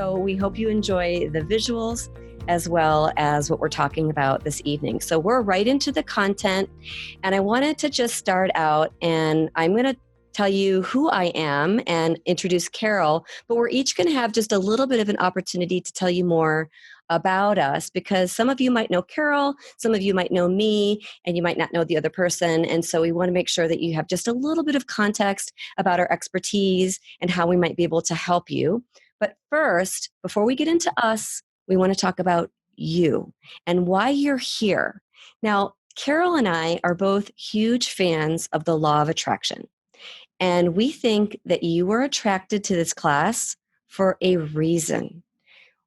So we hope you enjoy the visuals as well as what we're talking about this evening. So we're right into the content, and I wanted to just start out, and I'm going to tell you who I am and introduce Carol, but we're each going to have just a little bit of an opportunity to tell you more about us, because some of you might know Carol, some of you might know me, and you might not know the other person. And so we want to make sure that you have just a little bit of context about our expertise and how we might be able to help you. But first, before we get into us, we want to talk about you and why you're here. Now, Carol and I are both huge fans of the law of attraction. And we think that you were attracted to this class for a reason.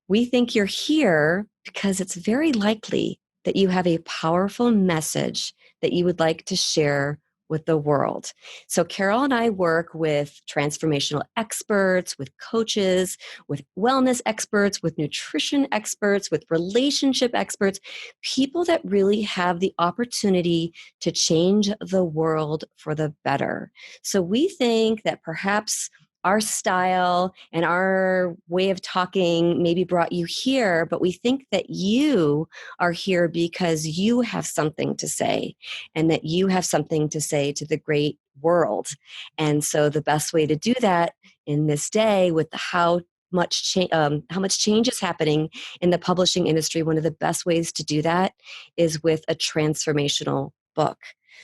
We think you're here because it's very likely that you have a powerful message that you would like to share with the world. So Carol and I work with transformational experts, with coaches, with wellness experts, with nutrition experts, with relationship experts, people that really have the opportunity to change the world for the better. So we think that perhaps our style and our way of talking maybe brought you here, but we think that you are here because you have something to say, and that you have something to say to the great world. And so the best way to do that in this day, with how much change is happening in the publishing industry, one of the best ways to do that is with a transformational book.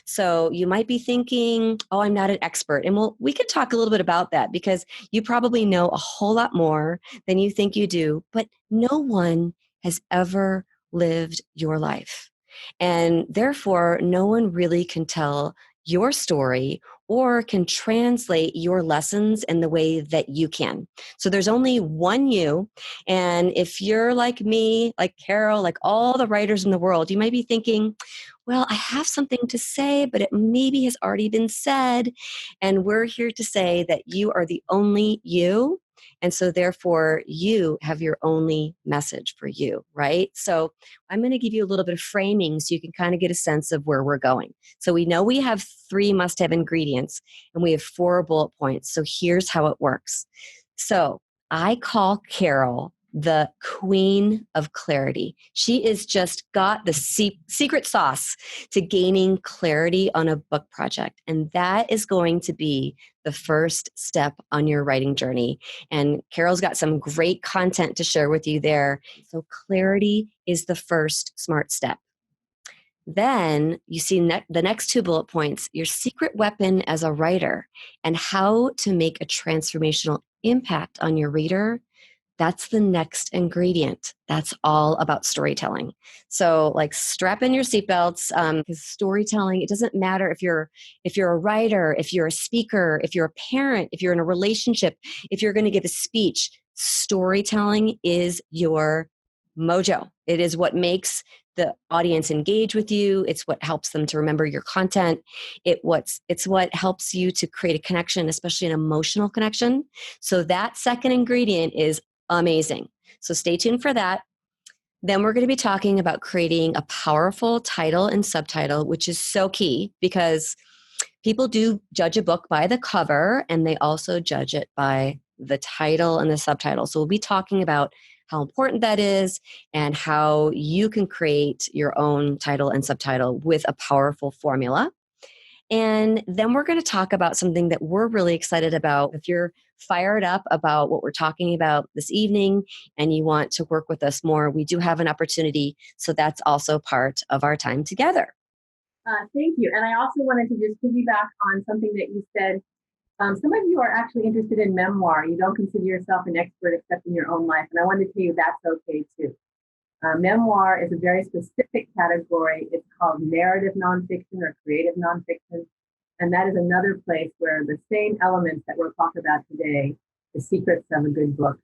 So you might be thinking, oh, I'm not an expert. And we could talk a little bit about that, because you probably know a whole lot more than you think you do, but no one has ever lived your life. And therefore, no one really can tell your story or can translate your lessons in the way that you can. So there's only one you. And if you're like me, like Carol, like all the writers in the world, you might be thinking, well, I have something to say, but it maybe has already been said. And we're here to say that you are the only you. And so therefore, you have your only message for you, right? So I'm going to give you a little bit of framing so you can kind of get a sense of where we're going. So we know we have 3 must-have ingredients, and we have 4 bullet points. So here's how it works. So I call Carol the queen of clarity. She is just got the secret sauce to gaining clarity on a book project. And that is going to be the first step on your writing journey. And Carol's got some great content to share with you there. So clarity is the first smart step. Then you see the next 2 bullet points, your secret weapon as a writer and how to make a transformational impact on your reader. That's the next ingredient. That's all about storytelling. So like strap in your seatbelts, because storytelling, it doesn't matter if you're a writer, if you're a speaker, if you're a parent, if you're in a relationship, if you're going to give a speech, storytelling is your mojo. It is what makes the audience engage with you. It's what helps them to remember your content. It's what helps you to create a connection, especially an emotional connection. So that second ingredient is amazing. So stay tuned for that. Then we're going to be talking about creating a powerful title and subtitle, which is so key, because people do judge a book by the cover, and they also judge it by the title and the subtitle. So we'll be talking about how important that is and how you can create your own title and subtitle with a powerful formula. And then we're going to talk about something that we're really excited about. If you're fired up about what we're talking about this evening and you want to work with us more, we do have an opportunity. So that's also part of our time together. Thank you. And I also wanted to just piggyback on something that you said. Some of you are actually interested in memoir. You don't consider yourself an expert except in your own life. And I wanted to tell you that's okay too. Memoir is a very specific category. It's called narrative nonfiction or creative nonfiction. And that is another place where the same elements that we'll talk about today, the secrets of a good book,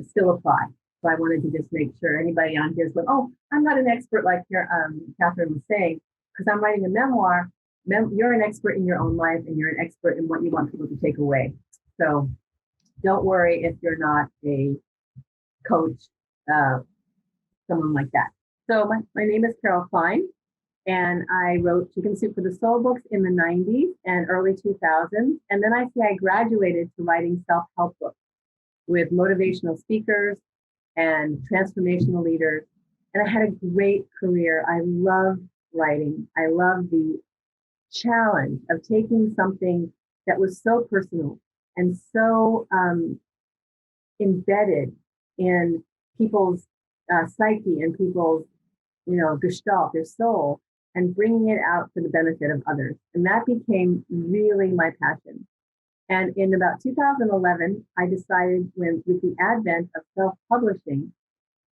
still apply. So I wanted to just make sure anybody on here is going, oh, I'm not an expert like Kathryn was saying, because I'm writing a memoir. You're an expert in your own life, and you're an expert in what you want people to take away. So don't worry if you're not a coach, someone like that. So my name is Carol Kline, and I wrote Chicken Soup for the Soul books in the 90s and early 2000s. And then I graduated to writing self-help books with motivational speakers and transformational leaders. And I had a great career. I love writing. I love the challenge of taking something that was so personal and so embedded in people's psyche and people's, gestalt, their soul, and bringing it out for the benefit of others. And that became really my passion. And in about 2011, I decided with the advent of self-publishing,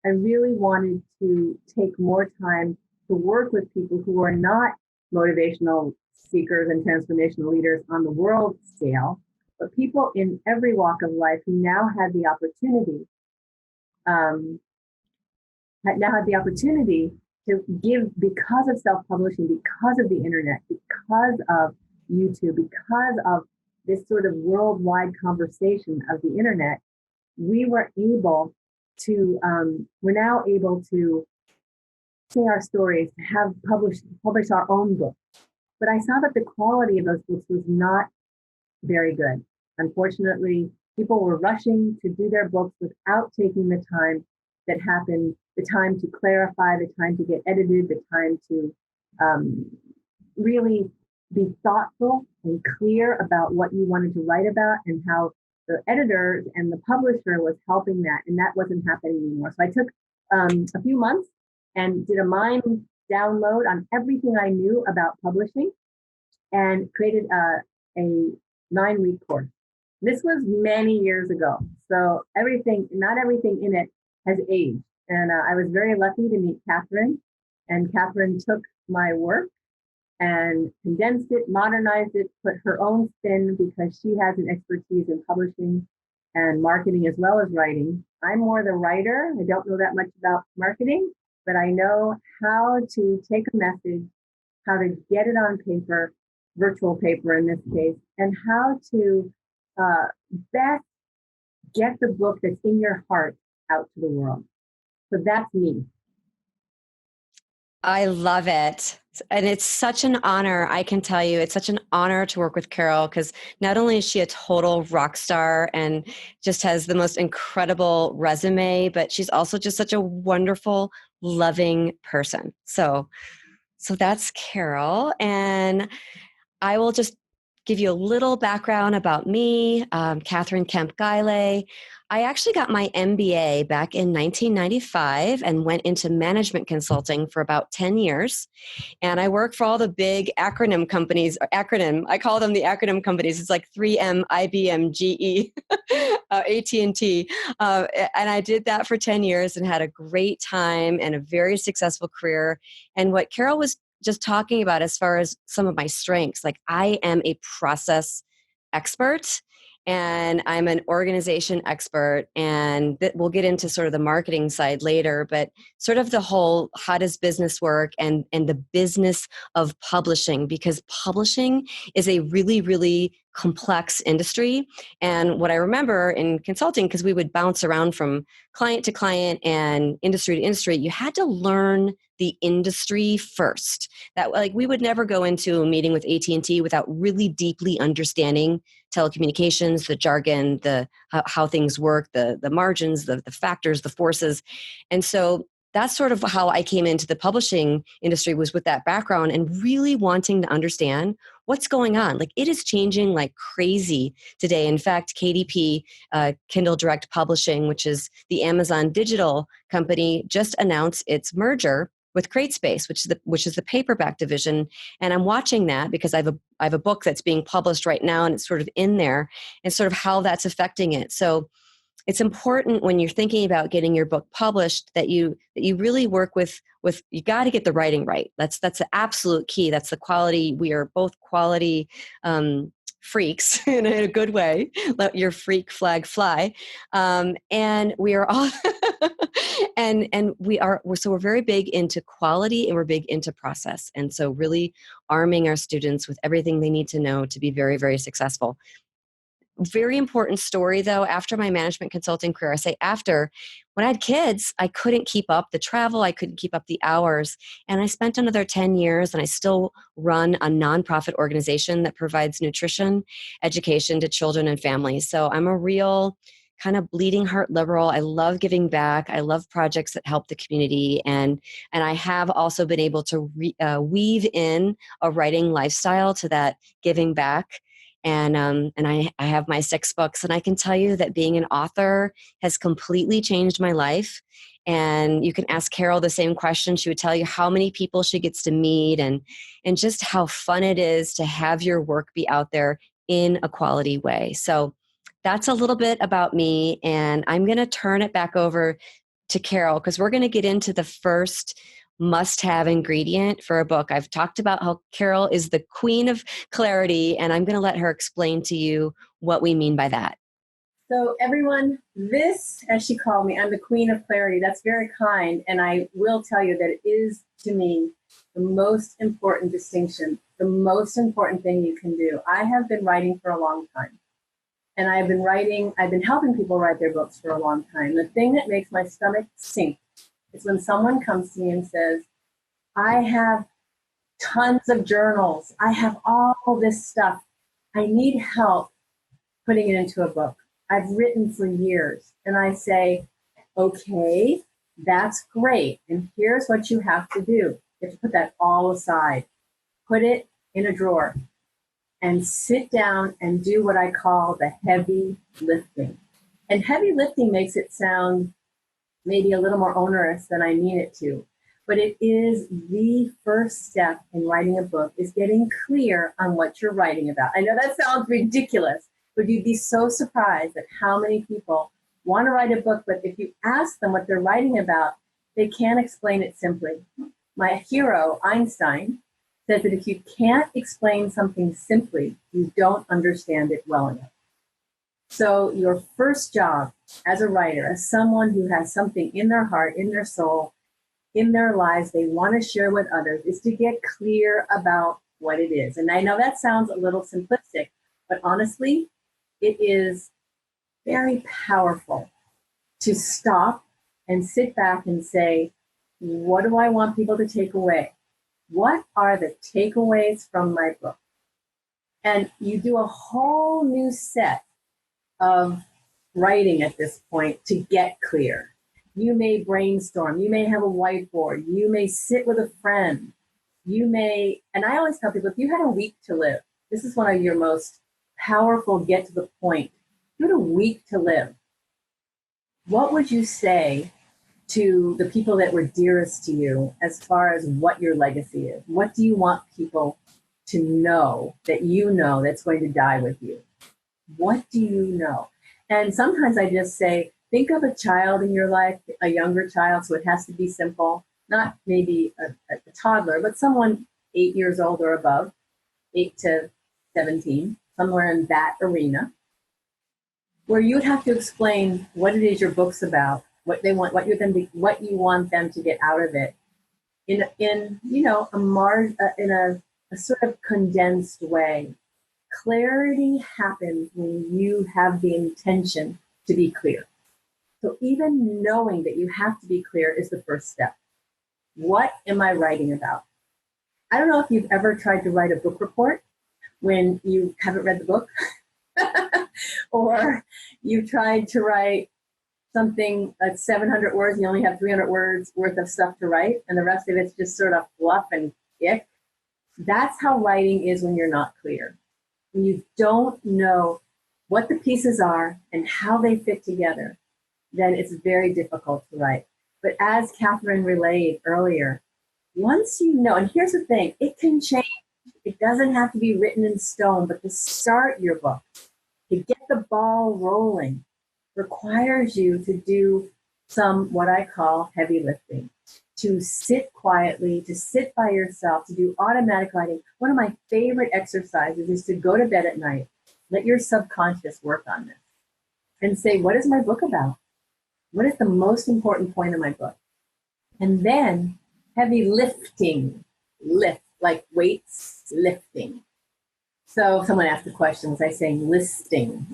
I really wanted to take more time to work with people who are not motivational speakers and transformational leaders on the world scale, but people in every walk of life who now had the opportunity, to give, because of self-publishing, because of the internet, because of YouTube, because of this sort of worldwide conversation of the internet. We're now able to say our stories, to have publish our own books. But I saw that the quality of those books was not very good. Unfortunately, people were rushing to do their books without taking the time that happened, the time to clarify, the time to get edited, the time to really be thoughtful and clear about what you wanted to write about, and how the editor and the publisher was helping that. And that wasn't happening anymore. So I took a few months and did a mind download on everything I knew about publishing and created a 9-week course. This was many years ago. So not everything in it has aged. And I was very lucky to meet Kathryn. And Kathryn took my work and condensed it, modernized it, put her own spin, because she has an expertise in publishing and marketing as well as writing. I'm more the writer. I don't know that much about marketing, but I know how to take a message, how to get it on paper, virtual paper in this case, and how to best get the book that's in your heart out to the world. So that's me. I love it. And it's such an honor. I can tell you, it's such an honor to work with Carol, because not only is she a total rock star and just has the most incredible resume, but she's also just such a wonderful, loving person. So that's Carol. And I will just give you a little background about me, Kathryn Kemp Guylay. I actually got my MBA back in 1995 and went into management consulting for about 10 years. And I work for all the big acronym companies, I call them the acronym companies. It's like 3M, IBM, GE, AT&T. And I did that for 10 years and had a great time and a very successful career. And what Carol was just talking about as far as some of my strengths, like I am a process expert and I'm an organization expert, and we'll get into sort of the marketing side later, but sort of the whole how does business work and the business of publishing, because publishing is a really, really complex industry. And what I remember in consulting, because we would bounce around from client to client and industry to industry, you had to learn the industry first. That, like, we would never go into a meeting with AT&T without really deeply understanding telecommunications, the jargon, the how things work, the margins, the factors, the forces. And so that's sort of how I came into the publishing industry, was with that background and really wanting to understand what's going on. Like, it is changing like crazy today. In fact, KDP, Kindle Direct Publishing, which is the Amazon digital company, just announced its merger with CreateSpace, which is the paperback division. And I'm watching that because I have a book that's being published right now, and it's sort of in there, and sort of how that's affecting it. So it's important when you're thinking about getting your book published that you really work with you got to get the writing right. That's the absolute key. That's the quality. We are both quality freaks in a good way. Let your freak flag fly. And we are all and we're very big into quality, and we're big into process. And so really arming our students with everything they need to know to be very, very successful. Very important story, though, after my management consulting career. I say after, when I had kids, I couldn't keep up the travel. I couldn't keep up the hours. And I spent another 10 years, and I still run a nonprofit organization that provides nutrition education to children and families. So I'm a real kind of bleeding heart liberal. I love giving back. I love projects that help the community. And I have also been able to weave in a writing lifestyle to that giving back. And I have my 6 books, and I can tell you that being an author has completely changed my life. And you can ask Carol the same question. She would tell you how many people she gets to meet and just how fun it is to have your work be out there in a quality way. So that's a little bit about me. And I'm going to turn it back over to Carol because we're going to get into the first must-have ingredient for a book. I've talked about how Carol is the queen of clarity, and I'm going to let her explain to you what we mean by that. So everyone, this, as she called me, I'm the queen of clarity. That's very kind. And I will tell you that it is, to me, the most important distinction, the most important thing you can do. I have been writing for a long time. And I've been helping people write their books for a long time. The thing that makes my stomach sink is when someone comes to me and says, I have tons of journals. I have all this stuff. I need help putting it into a book. I've written for years. And I say, okay, that's great. And here's what you have to do. You have to put that all aside. Put it in a drawer and sit down and do what I call the heavy lifting. And heavy lifting makes it sound maybe a little more onerous than I mean it to. But it is the first step in writing a book, is getting clear on what you're writing about. I know that sounds ridiculous, but you'd be so surprised at how many people want to write a book, but if you ask them what they're writing about, they can't explain it simply. My hero, Einstein, says that if you can't explain something simply, you don't understand it well enough. So your first job as a writer, as someone who has something in their heart, in their soul, in their lives they want to share with others, is to get clear about what it is. And I know that sounds a little simplistic, but honestly, it is very powerful to stop and sit back and say, what do I want people to take away? What are the takeaways from my book? And you do a whole new set of writing at this point to get clear. You may brainstorm, you may have a whiteboard, you may sit with a friend, you may, and I always tell people, if you had a week to live, this is one of your most powerful get to the point. If you had a week to live, what would you say to the people that were dearest to you as far as what your legacy is? What do you want people to know that you know that's going to die with you? What do you know? And sometimes I just say, think of a child in your life, a younger child, so it has to be simple, not maybe a toddler, but someone 8 years old or above, 8 to 17, somewhere in that arena, where you would have to explain what it is your book's about, what they want, what you want them to get out of it, in a sort of condensed way. Clarity happens when you have the intention to be clear. So even knowing that you have to be clear is the first step. What am I writing about? I don't know if you've ever tried to write a book report when you haven't read the book, or you tried to write something that's 700 words and you only have 300 words worth of stuff to write, and the rest of it's just sort of fluff and ick. That's how writing is when you're not clear. When you don't know what the pieces are and how they fit together, then it's very difficult to write. But as Kathryn relayed earlier, once you know, and here's the thing, it can change. It doesn't have to be written in stone, but to start your book, to get the ball rolling, requires you to do some, what I call heavy lifting, to sit quietly, to sit by yourself, to do automatic writing. One of my favorite exercises is to go to bed at night, let your subconscious work on this, and say, what is my book about? What is the most important point of my book? And then heavy lifting, lift, like weights lifting. So if someone asks the questions, I say lifting.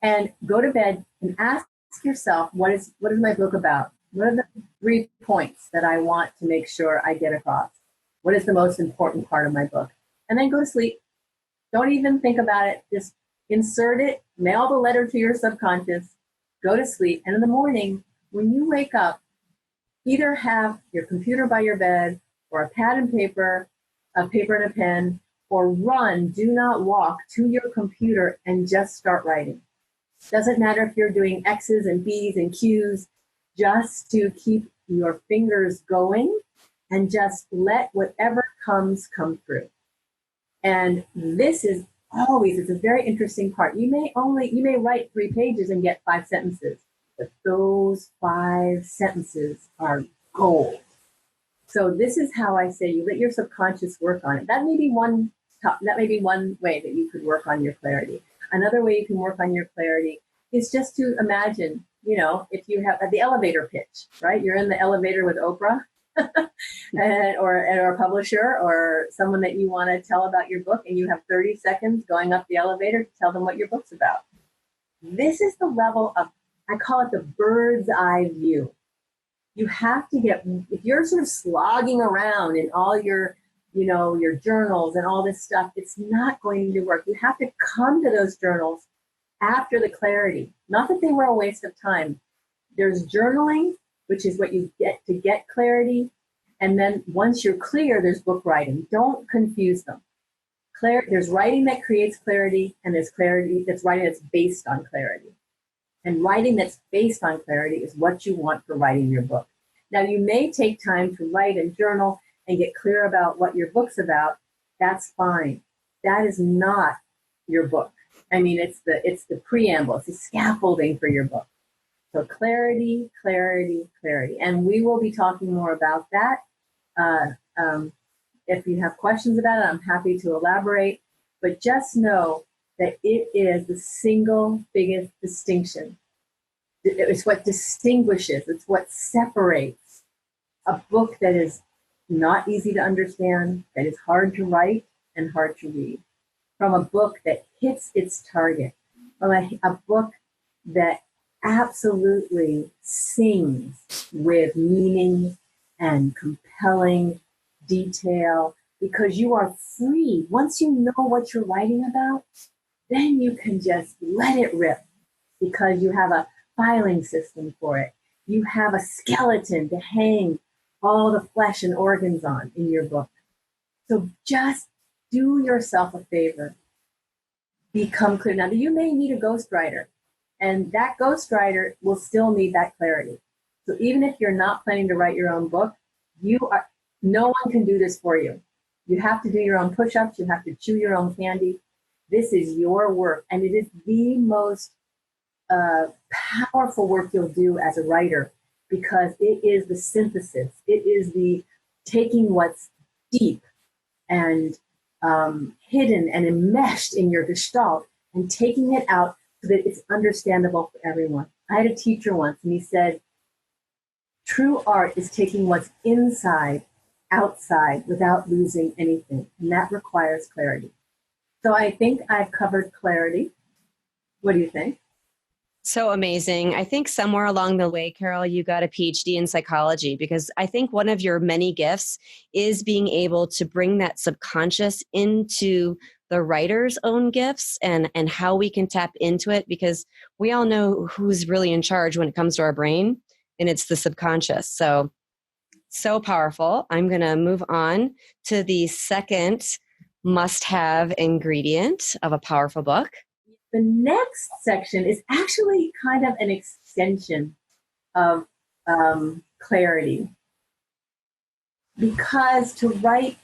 And go to bed and ask yourself, what is my book about? What are the 3 points that I want to make sure I get across? What is the most important part of my book? And then go to sleep. Don't even think about it. Just insert it mail the letter to your subconscious, go to sleep, and in the morning, when you wake up, either have your computer by your bed or a pad and paper, a paper and a pen, or run, do not walk to your computer and just start writing. Doesn't matter if you're doing X's and B's and Q's, just to keep your fingers going and just let whatever comes come through. And this is always, it's a very interesting part. You may write 3 pages and get 5 sentences, but those 5 sentences are gold. So this is how I say you let your subconscious work on it. That may be one way that you could work on your clarity. Another way you can work on your clarity is just to imagine, if you have the elevator pitch, right? You're in the elevator with Oprah or a publisher or someone that you want to tell about your book, and you have 30 seconds going up the elevator to tell them what your book's about. This is the level of, I call it the bird's eye view. You have to if you're sort of slogging around in all your journals and all this stuff, it's not going to work. You have to come to those journals after the clarity. Not that they were a waste of time. There's journaling, which is what you get to get clarity. And then once you're clear, there's book writing. Don't confuse them. There's writing that creates clarity, and there's clarity that's writing that's based on clarity. And writing that's based on clarity is what you want for writing your book. Now, you may take time to write and journal and get clear about what your book's about. That's fine. That is not your book. I mean, it's the preamble, it's the scaffolding for your book. So clarity, clarity, clarity. And we will be talking more about that. If you have questions about it, I'm happy to elaborate. But just know that it is the single biggest distinction. It's what distinguishes, it's what separates a book that is not easy to understand, that is hard to write and hard to read, from a book that hits its target, from a book that absolutely sings with meaning and compelling detail, because you are free. Once you know what you're writing about, then you can just let it rip, because you have a filing system for it. You have a skeleton to hang all the flesh and organs on in your book. So just do yourself a favor. Become clear. Now, you may need a ghostwriter, and that ghostwriter will still need that clarity. So even if you're not planning to write your own book, no one can do this for you. You have to do your own push-ups. You have to chew your own candy. This is your work, and it is the most powerful work you'll do as a writer, because it is the synthesis. It is the taking what's deep and hidden and enmeshed in your gestalt and taking it out so that it's understandable for everyone. I had a teacher once, and he said, true art is taking what's inside outside without losing anything, and that requires clarity. So I think I've covered clarity. What do you think? So amazing. I think somewhere along the way, Carol, you got a PhD in psychology, because I think one of your many gifts is being able to bring that subconscious into the writer's own gifts and how we can tap into it, because we all know who's really in charge when it comes to our brain, and it's the subconscious. So powerful. I'm going to move on to the second must-have ingredient of a powerful book. The next section is actually kind of an extension of clarity. Because to write,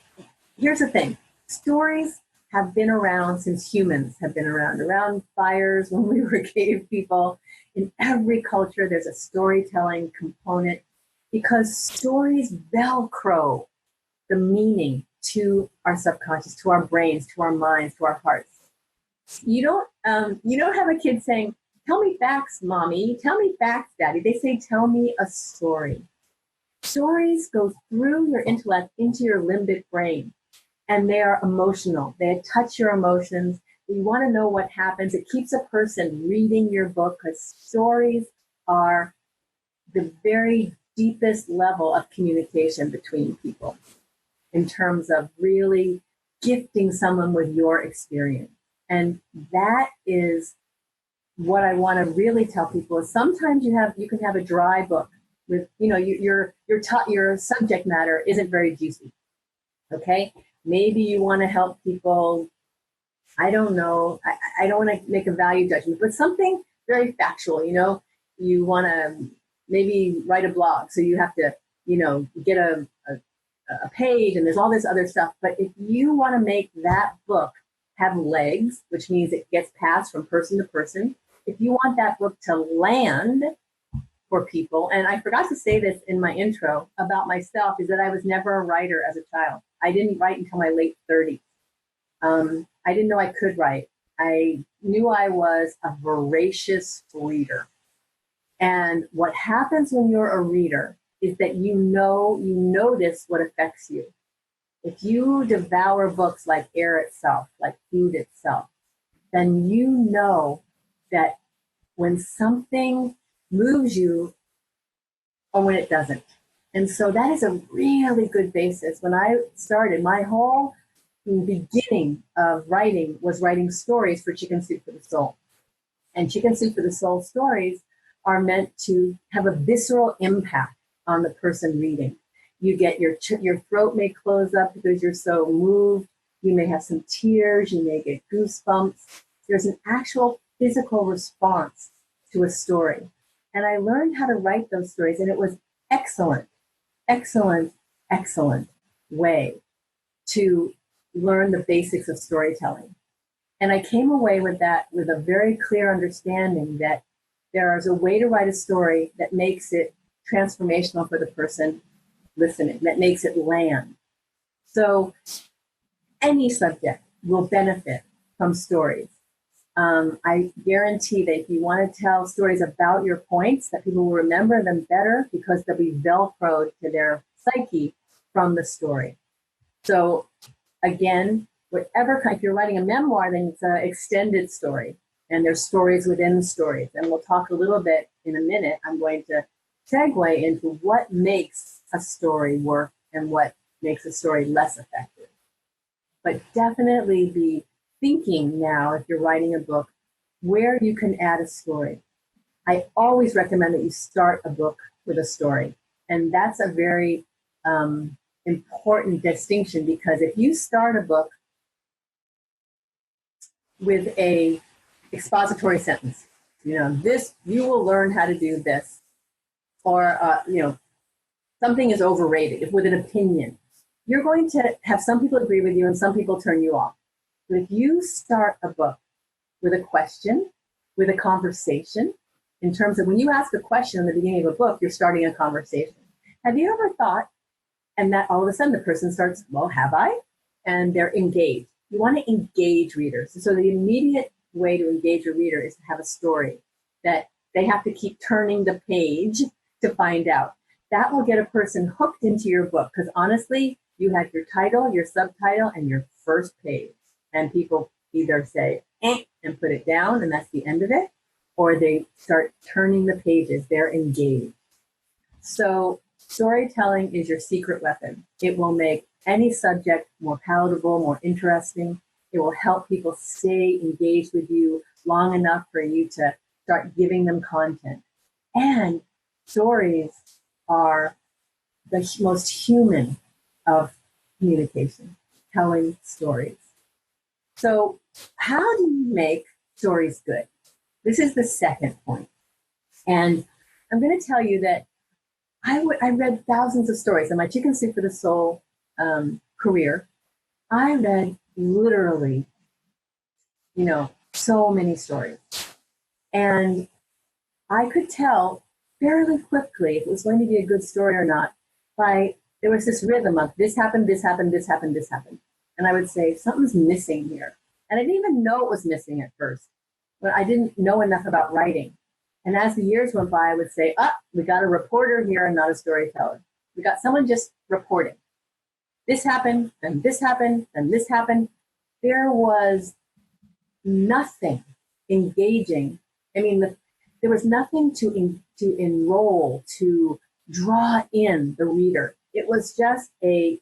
here's the thing, stories have been around since humans have been around fires when we were cave people. In every culture, there's a storytelling component, because stories velcro the meaning to our subconscious, to our brains, to our minds, to our hearts. You don't have a kid saying, tell me facts, mommy, tell me facts, daddy. They say, tell me a story. Stories go through your intellect into your limbic brain, and they are emotional. They touch your emotions. You want to know what happens. It keeps a person reading your book, because stories are the very deepest level of communication between people in terms of really gifting someone with your experience. And that is what I want to really tell people is sometimes you can have a dry book with, your subject matter isn't very juicy. Okay. Maybe you want to help people. I don't know. I don't want to make a value judgment, but something very factual, you want to maybe write a blog. So you have to, get a page and there's all this other stuff. But if you want to make that book have legs, which means it gets passed from person to person, if you want that book to land for people, and I forgot to say this in my intro about myself, is that I was never a writer as a child. I didn't write until my late 30s. I didn't know I could write. I knew I was a voracious reader. And what happens when you're a reader is that you notice what affects you. If you devour books like air itself, like food itself, then you know that when something moves you or when it doesn't. And so that is a really good basis. When I started, my whole beginning of writing was writing stories for Chicken Soup for the Soul. And Chicken Soup for the Soul stories are meant to have a visceral impact on the person reading. You get your throat may close up because you're so moved. You may have some tears. You may get goosebumps. There's an actual physical response to a story. And I learned how to write those stories, and it was excellent, excellent, excellent way to learn the basics of storytelling. And I came away with that with a very clear understanding that there is a way to write a story that makes it transformational for the person listening, that makes it land. So any subject will benefit from stories. I guarantee that if you want to tell stories about your points, that people will remember them better because they'll be velcroed to their psyche from the story. So again, if you're writing a memoir, then it's an extended story, and there's stories within stories. And we'll talk a little bit in a minute. I'm going to segue into what makes a story work and what makes a story less effective. But definitely be thinking now, if you're writing a book, where you can add a story. I always recommend that you start a book with a story. And that's a very important distinction, because if you start a book with a expository sentence, this, you will learn how to do this, or, something is overrated with an opinion, you're going to have some people agree with you and some people turn you off. But if you start a book with a question, with a conversation, in terms of when you ask a question in the beginning of a book, you're starting a conversation. Have you ever thought, and that all of a sudden the person starts, well, have I? And they're engaged. You want to engage readers. So the immediate way to engage a reader is to have a story that they have to keep turning the page to find out. That will get a person hooked into your book, because honestly, you have your title, your subtitle, and your first page. And people either say, and put it down, and that's the end of it, or they start turning the pages. They're engaged. So storytelling is your secret weapon. It will make any subject more palatable, more interesting. It will help people stay engaged with you long enough for you to start giving them content. And stories are the most human of communication, telling stories. So how do you make stories good? This is the second point. And I'm going to tell you that I read thousands of stories in my Chicken Soup for the Soul career. I read literally, so many stories. And I could tell fairly quickly if it was going to be a good story or not there was this rhythm of this happened, this happened, this happened, this happened. And I would say, something's missing here. And I didn't even know it was missing at first, but I didn't know enough about writing. And as the years went by, I would say, we got a reporter here and not a storyteller. We got someone just reporting. This happened, and this happened, and this happened. There was nothing engaging. I mean, there was nothing to enroll, to draw in the reader. It was just a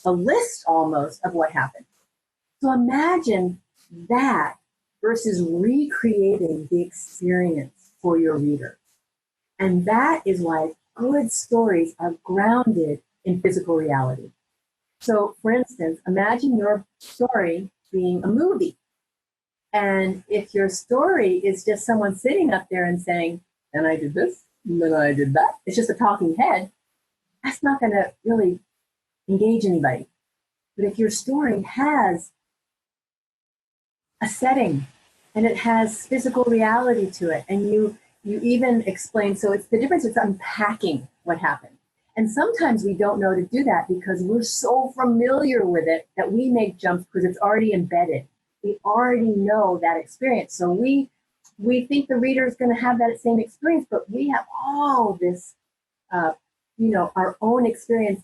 list almost of what happened. So imagine that versus recreating the experience for your reader. And that is why good stories are grounded in physical reality. So, for instance, imagine your story being a movie. And if your story is just someone sitting up there and saying, and I did this, and then I did that, it's just a talking head, that's not going to really engage anybody. But if your story has a setting and it has physical reality to it, and you even explain, so it's the difference, it's unpacking what happened. And sometimes we don't know to do that because we're so familiar with it that we make jumps because it's already embedded. We already know that experience. So we think the reader is going to have that same experience, but we have all this, our own experience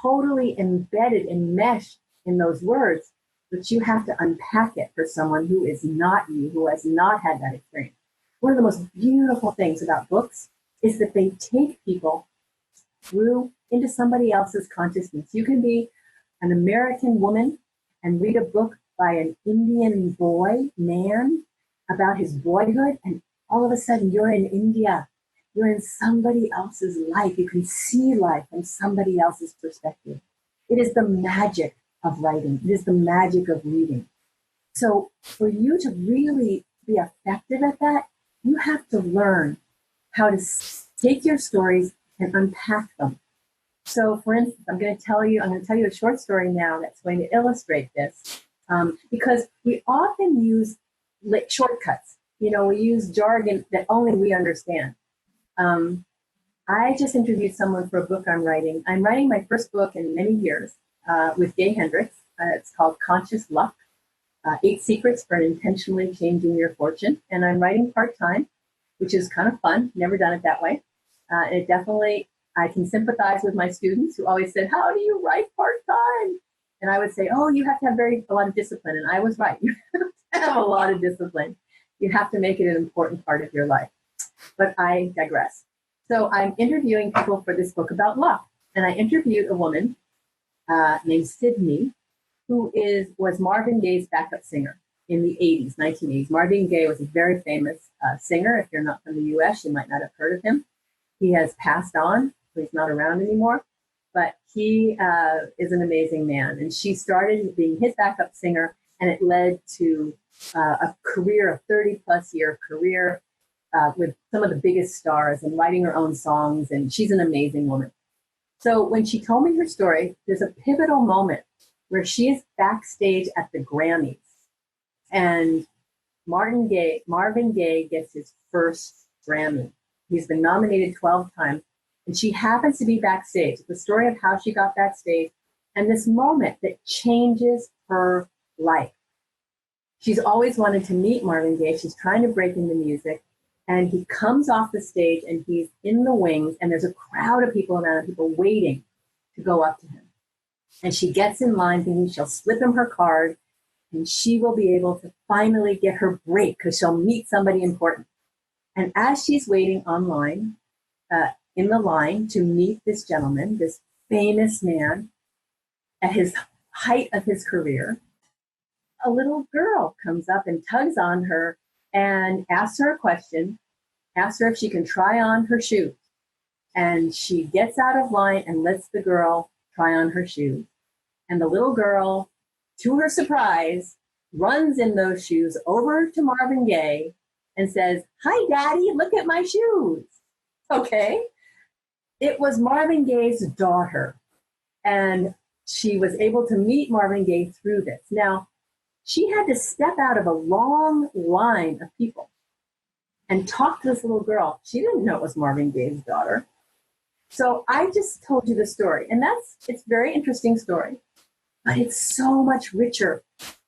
totally embedded, enmeshed in those words, but you have to unpack it for someone who is not you, who has not had that experience. One of the most beautiful things about books is that they take people through into somebody else's consciousness. You can be an American woman and read a book by an Indian man, about his boyhood, and all of a sudden you're in India. You're in somebody else's life. You can see life from somebody else's perspective. It is the magic of writing. It is the magic of reading. So for you to really be effective at that, you have to learn how to take your stories and unpack them. So for instance, I'm going to tell you a short story now that's going to illustrate this, because we often use shortcuts. We use jargon that only we understand. I just interviewed someone for a book I'm writing. I'm writing my first book in many years with Gay Hendricks. It's called Conscious Luck, 8 Secrets for Intentionally Changing Your Fortune. And I'm writing part-time, which is kind of fun. Never done it that way. It definitely, I can sympathize with my students who always said, how do you write part-time? And I would say, oh, you have to have a lot of discipline. And I was right. You have to have a lot of discipline. You have to make it an important part of your life. But I digress. So I'm interviewing people for this book about luck. And I interviewed a woman named Sydney, who was Marvin Gaye's backup singer in the 80s, 1980s. Marvin Gaye was a very famous singer. If you're not from the US, you might not have heard of him. He has passed on, so he's not around anymore. But he is an amazing man. And she started being his backup singer, and it led to a 30-plus year career with some of the biggest stars and writing her own songs. And she's an amazing woman. So when she told me her story, there's a pivotal moment where she is backstage at the Grammys. And Marvin Gaye gets his first Grammy. He's been nominated 12 times. And she happens to be backstage. The story of how she got backstage and this moment that changes her life. She's always wanted to meet Marvin Gaye. She's trying to break into music. And he comes off the stage and he's in the wings. And there's a crowd of people around him, people waiting to go up to him. And she gets in line thinking she'll slip him her card and she will be able to finally get her break because she'll meet somebody important. And as she's waiting online, in the line to meet this gentleman, this famous man at his height of his career, a little girl comes up and tugs on her and asks her a question, asks her if she can try on her shoes. And she gets out of line and lets the girl try on her shoes. And the little girl, to her surprise, runs in those shoes over to Marvin Gaye and says, "Hi, Daddy, look at my shoes." Okay. It was Marvin Gaye's daughter, and she was able to meet Marvin Gaye through this. Now, she had to step out of a long line of people and talk to this little girl. She didn't know it was Marvin Gaye's daughter. So I just told you the story, and it's a very interesting story, but it's so much richer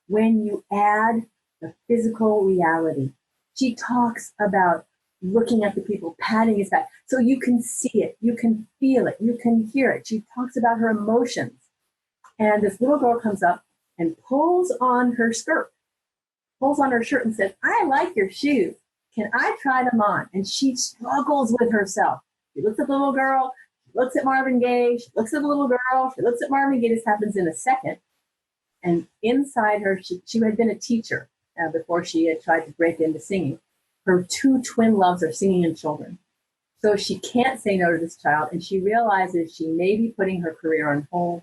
when you add the physical reality. She talks about looking at the people, patting his back. So you can see it, you can feel it, you can hear it. She talks about her emotions. And this little girl comes up and pulls on her shirt and says, "I like your shoes. Can I try them on?" And she struggles with herself. She looks at the little girl, she looks at Marvin Gaye, she looks at the little girl, she looks at Marvin Gaye. This happens in a second. And inside her, she had been a teacher. before she had tried to break into singing. Her two twin loves are singing and children. So she can't say no to this child, and she realizes she may be putting her career on hold.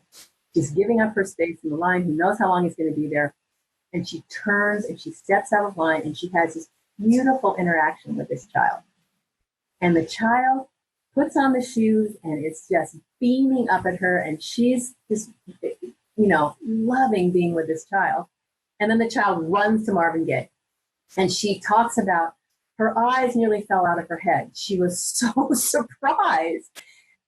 She's giving up her space in the line. Who knows how long he's going to be there? And she turns and she steps out of line, and she has this beautiful interaction with this child. And the child puts on the shoes, and it's just beaming up at her, and she's just, loving being with this child. And then the child runs to Marvin Gaye, and she talks about her eyes nearly fell out of her head. She was so surprised.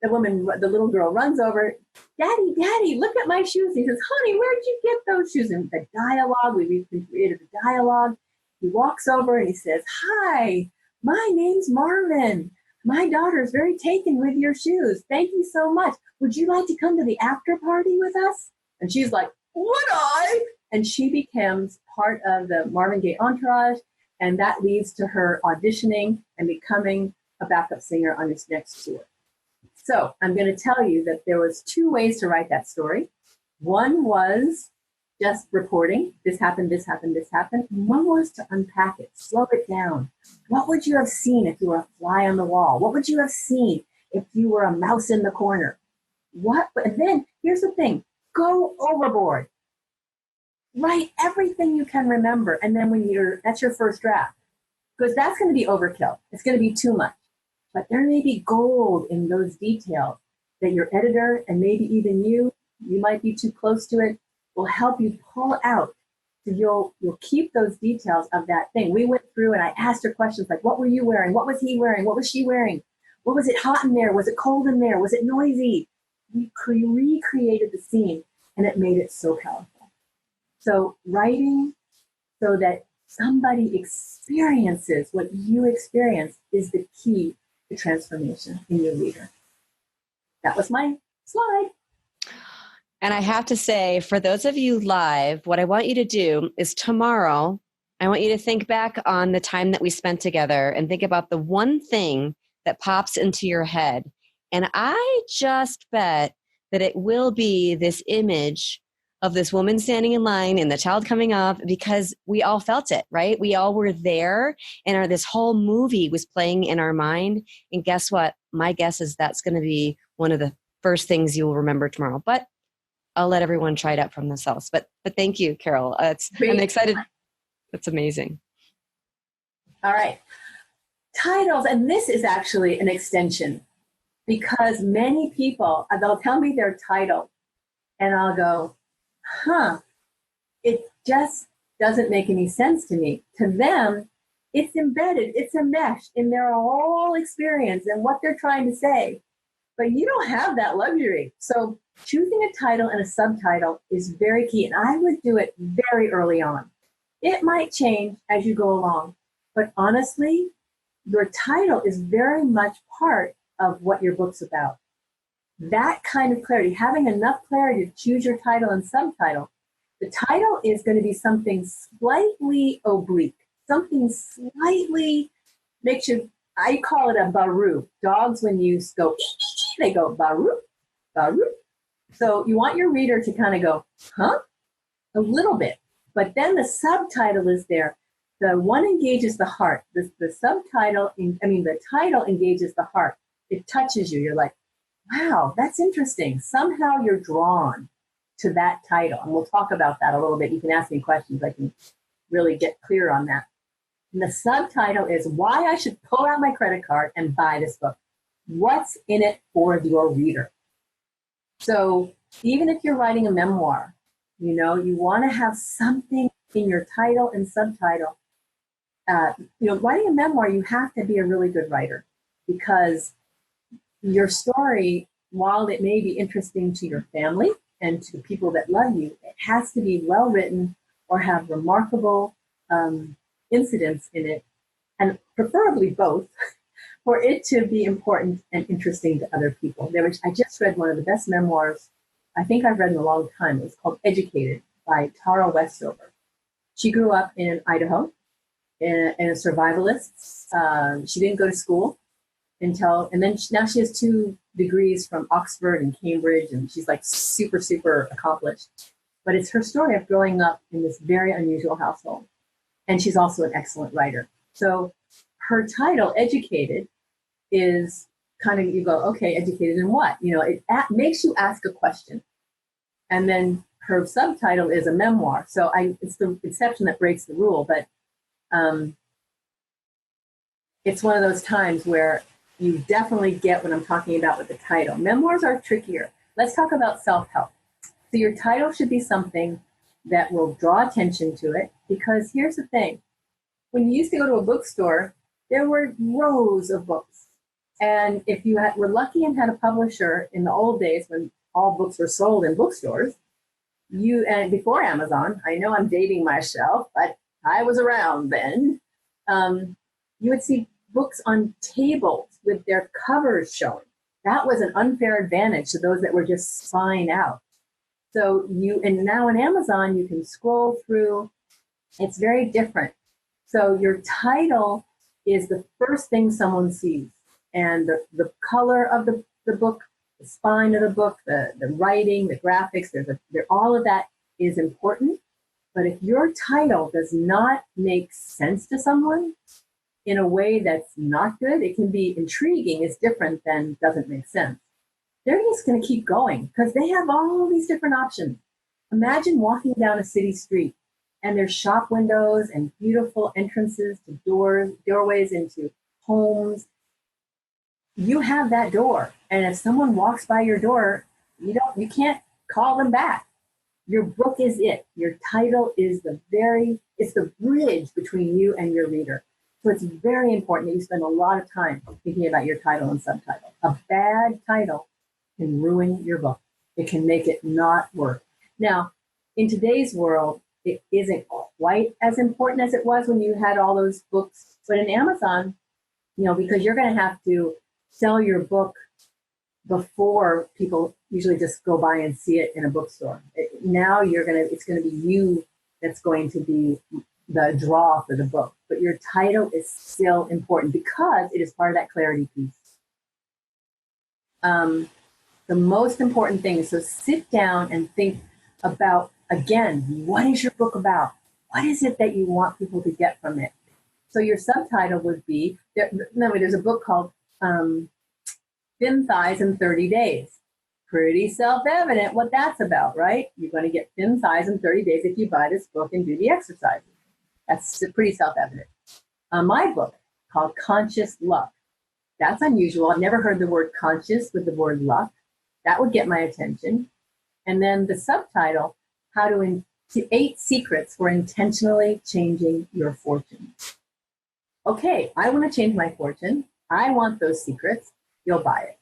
The little girl runs over, Daddy, Daddy, look at my shoes. He says, honey, where'd you get those shoes? And the dialogue, we've created a dialogue. He walks over and he says, hi, my name's Marvin. My daughter's very taken with your shoes. Thank you so much. Would you like to come to the after party with us? And she's like, would I? And she becomes part of the Marvin Gaye entourage. And that leads to her auditioning and becoming a backup singer on his next tour. So I'm going to tell you that there was two ways to write that story. One was just reporting, this happened, this happened, this happened. And one was to unpack it, slow it down. What would you have seen if you were a fly on the wall? What would you have seen if you were a mouse in the corner? And then here's the thing, go overboard. Write everything you can remember. And then that's your first draft, because that's going to be overkill. It's going to be too much. But there may be gold in those details that your editor and maybe even you might be too close to it, will help you pull out. So you'll keep those details of that thing. We went through and I asked her questions like, what were you wearing? What was he wearing? What was she wearing? What was it hot in there? Was it cold in there? Was it noisy? We recreated the scene, and it made it so powerful. So writing so that somebody experiences what you experience is the key to transformation in your reader. That was my slide. And I have to say, for those of you live, what I want you to do is tomorrow, I want you to think back on the time that we spent together and think about the one thing that pops into your head. And I just bet that it will be this image of this woman standing in line and the child coming up, because we all felt it, right? We all were there, and this whole movie was playing in our mind. And guess what? My guess is that's going to be one of the first things you will remember tomorrow. But I'll let everyone try it out for themselves. But thank you, Carol. I'm excited. That's amazing. All right. Titles, and this is actually an extension, because many people, they'll tell me their title, and I'll go, it just doesn't make any sense to me. To them, it's embedded, it's enmeshed in their whole experience and what they're trying to say. But you don't have that luxury. So choosing a title and a subtitle is very key. And I would do it very early on. It might change as you go along. But honestly, your title is very much part of what your book's about. That kind of clarity, having enough clarity to choose your title and subtitle. The title is going to be something slightly oblique, something slightly makes you, I call it a baru. Dogs, when you go, they go baru, baru. So you want your reader to kind of go, huh? A little bit. But then the subtitle is there. The one engages the heart. The title engages the heart. It touches you. You're like, wow, that's interesting. Somehow you're drawn to that title. And we'll talk about that a little bit. You can ask me questions. I can really get clear on that. And the subtitle is why I should pull out my credit card and buy this book. What's in it for your reader? So even if you're writing a memoir, you want to have something in your title and subtitle. Writing a memoir, you have to be a really good writer, because your story, while it may be interesting to your family and to people that love you, it has to be well written or have remarkable incidents in it, and preferably both, for it to be important and interesting to other people. I just read one of the best memoirs I think I've read in a long time. It was called Educated by Tara Westover. She grew up in Idaho, in a survivalist. She didn't go to school now she has 2 degrees from Oxford and Cambridge, and she's like super, super accomplished. But it's her story of growing up in this very unusual household. And she's also an excellent writer. So her title, Educated, is kind of, you go, okay, educated in what? It makes you ask a question. And then her subtitle is a memoir. So it's the exception that breaks the rule, but it's one of those times where you definitely get what I'm talking about with the title. Memoirs are trickier. Let's talk about self-help. So your title should be something that will draw attention to it, because here's the thing. When you used to go to a bookstore, there were rows of books. And if you were lucky and had a publisher in the old days when all books were sold in bookstores, and before Amazon, I know I'm dating myself, but I was around then, you would see books on tables with their covers showing. That was an unfair advantage to those that were just spying out. So and now on Amazon, you can scroll through. It's very different. So your title is the first thing someone sees. And the color of the book, the spine of the book, the writing, the graphics, all of that is important. But if your title does not make sense to someone in a way that's not good, it can be intriguing. It's different than doesn't make sense. They're just going to keep going because they have all these different options. Imagine walking down a city street and there's shop windows and beautiful entrances to doorways into homes. You have that door. And if someone walks by your door, you can't call them back. Your book is it. Your title is it's the bridge between you and your reader. So it's very important that you spend a lot of time thinking about your title and subtitle. A bad title can ruin your book. It can make it not work. Now, in today's world, it isn't quite as important as it was when you had all those books. But in Amazon, because you're going to have to sell your book before people usually just go by and see it in a bookstore. Now it's going to be you that's going to be the draw for the book. But your title is still important because it is part of that clarity piece. The most important thing is, so sit down and think about, again, what is your book about? What is it that you want people to get from it? So your subtitle would be, there's a book called Thin Thighs in 30 Days. Pretty self-evident what that's about, right? You're going to get thin thighs in 30 days if you buy this book and do the exercises. That's pretty self-evident. My book called Conscious Luck. That's unusual. I've never heard the word conscious with the word luck. That would get my attention. And then the subtitle, 8 Secrets for Intentionally Changing Your Fortune. Okay, I want to change my fortune. I want those secrets. You'll buy it.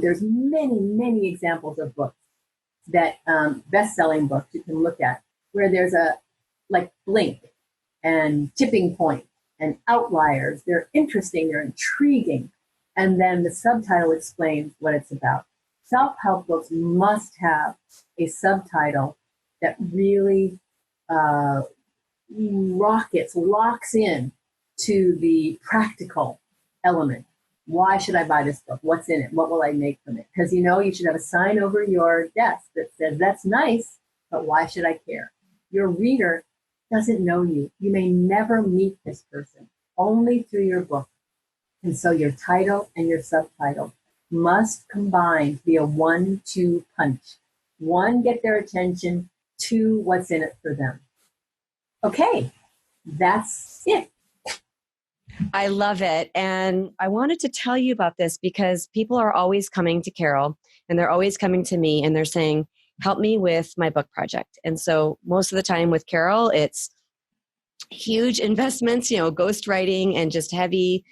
There's many, many examples of books that best-selling books you can look at where there's like Blink and Tipping Point and Outliers. They're interesting. They're intriguing. And then the subtitle explains what it's about. Self-help books must have a subtitle that really locks in to the practical element. Why should I buy this book? What's in it? What will I make from it? Because you should have a sign over your desk that says, that's nice, but why should I care? Your reader doesn't know you. You may never meet this person, only through your book. And so your title and your subtitle must combine to be a 1-2 punch. 1, get their attention. 2, what's in it for them. Okay, that's it. I love it. And I wanted to tell you about this because people are always coming to Carol and they're always coming to me and they're saying, help me with my book project. And so most of the time with Carol, it's huge investments, ghostwriting and just heavy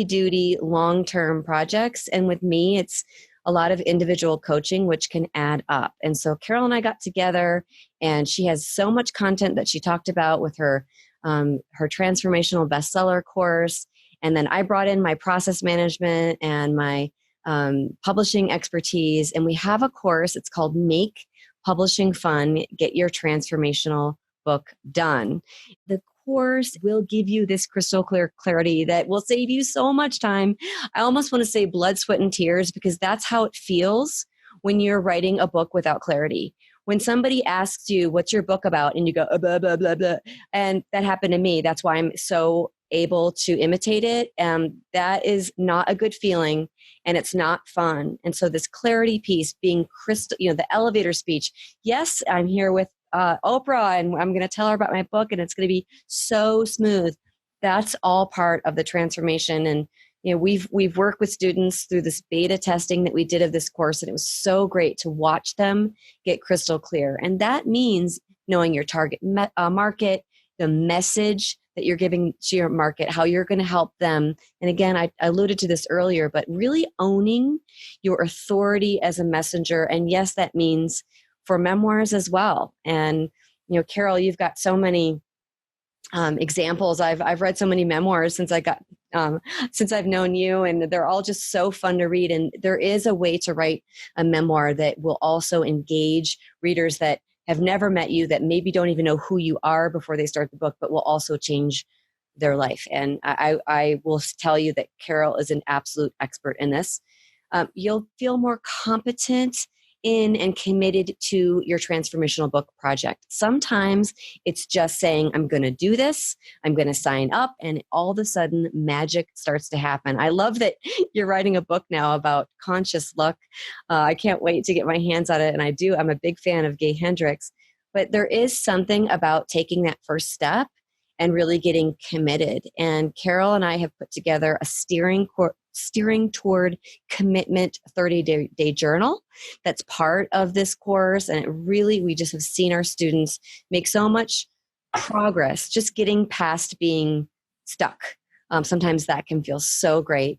duty, long-term projects. And with me, it's a lot of individual coaching, which can add up. And so Carol and I got together and she has so much content that she talked about with her transformational bestseller course. And then I brought in my process management and my publishing expertise. And we have a course, it's called Make Publishing Fun, Get Your Transformational Book Done. The course will give you this crystal clear clarity that will save you so much time. I almost want to say blood, sweat, and tears, because that's how it feels when you're writing a book without clarity. when somebody asks you, what's your book about? And you go, blah, blah, blah, blah. And that happened to me. That's why I'm so able to imitate it. That is not a good feeling, and it's not fun. And so this clarity piece, being crystal, the elevator speech. Yes, I'm here with Oprah, and I'm going to tell her about my book, and it's going to be so smooth. That's all part of the transformation. And we've worked with students through this beta testing that we did of this course, and it was so great to watch them get crystal clear. And that means knowing your target market, the message that you're giving to your market, how you're going to help them. And again, I alluded to this earlier, but really owning your authority as a messenger. And yes, that means for memoirs as well. And, Carol, you've got so many examples. I've read so many memoirs since I've known you, and they're all just so fun to read. And there is a way to write a memoir that will also engage readers that have never met you, that maybe don't even know who you are before they start the book, but will also change their life. And I will tell you that Carol is an absolute expert in this. You'll feel more competent in and committed to your transformational book project. Sometimes it's just saying, I'm going to do this, I'm going to sign up, and all of a sudden magic starts to happen. I love that you're writing a book now about conscious luck. I can't wait to get my hands on it, and I'm a big fan of Gay Hendricks. But there is something about taking that first step and really getting committed. And Carol and I have put together a steering toward commitment 30-day journal that's part of this course. And we just have seen our students make so much progress just getting past being stuck. Sometimes that can feel so great.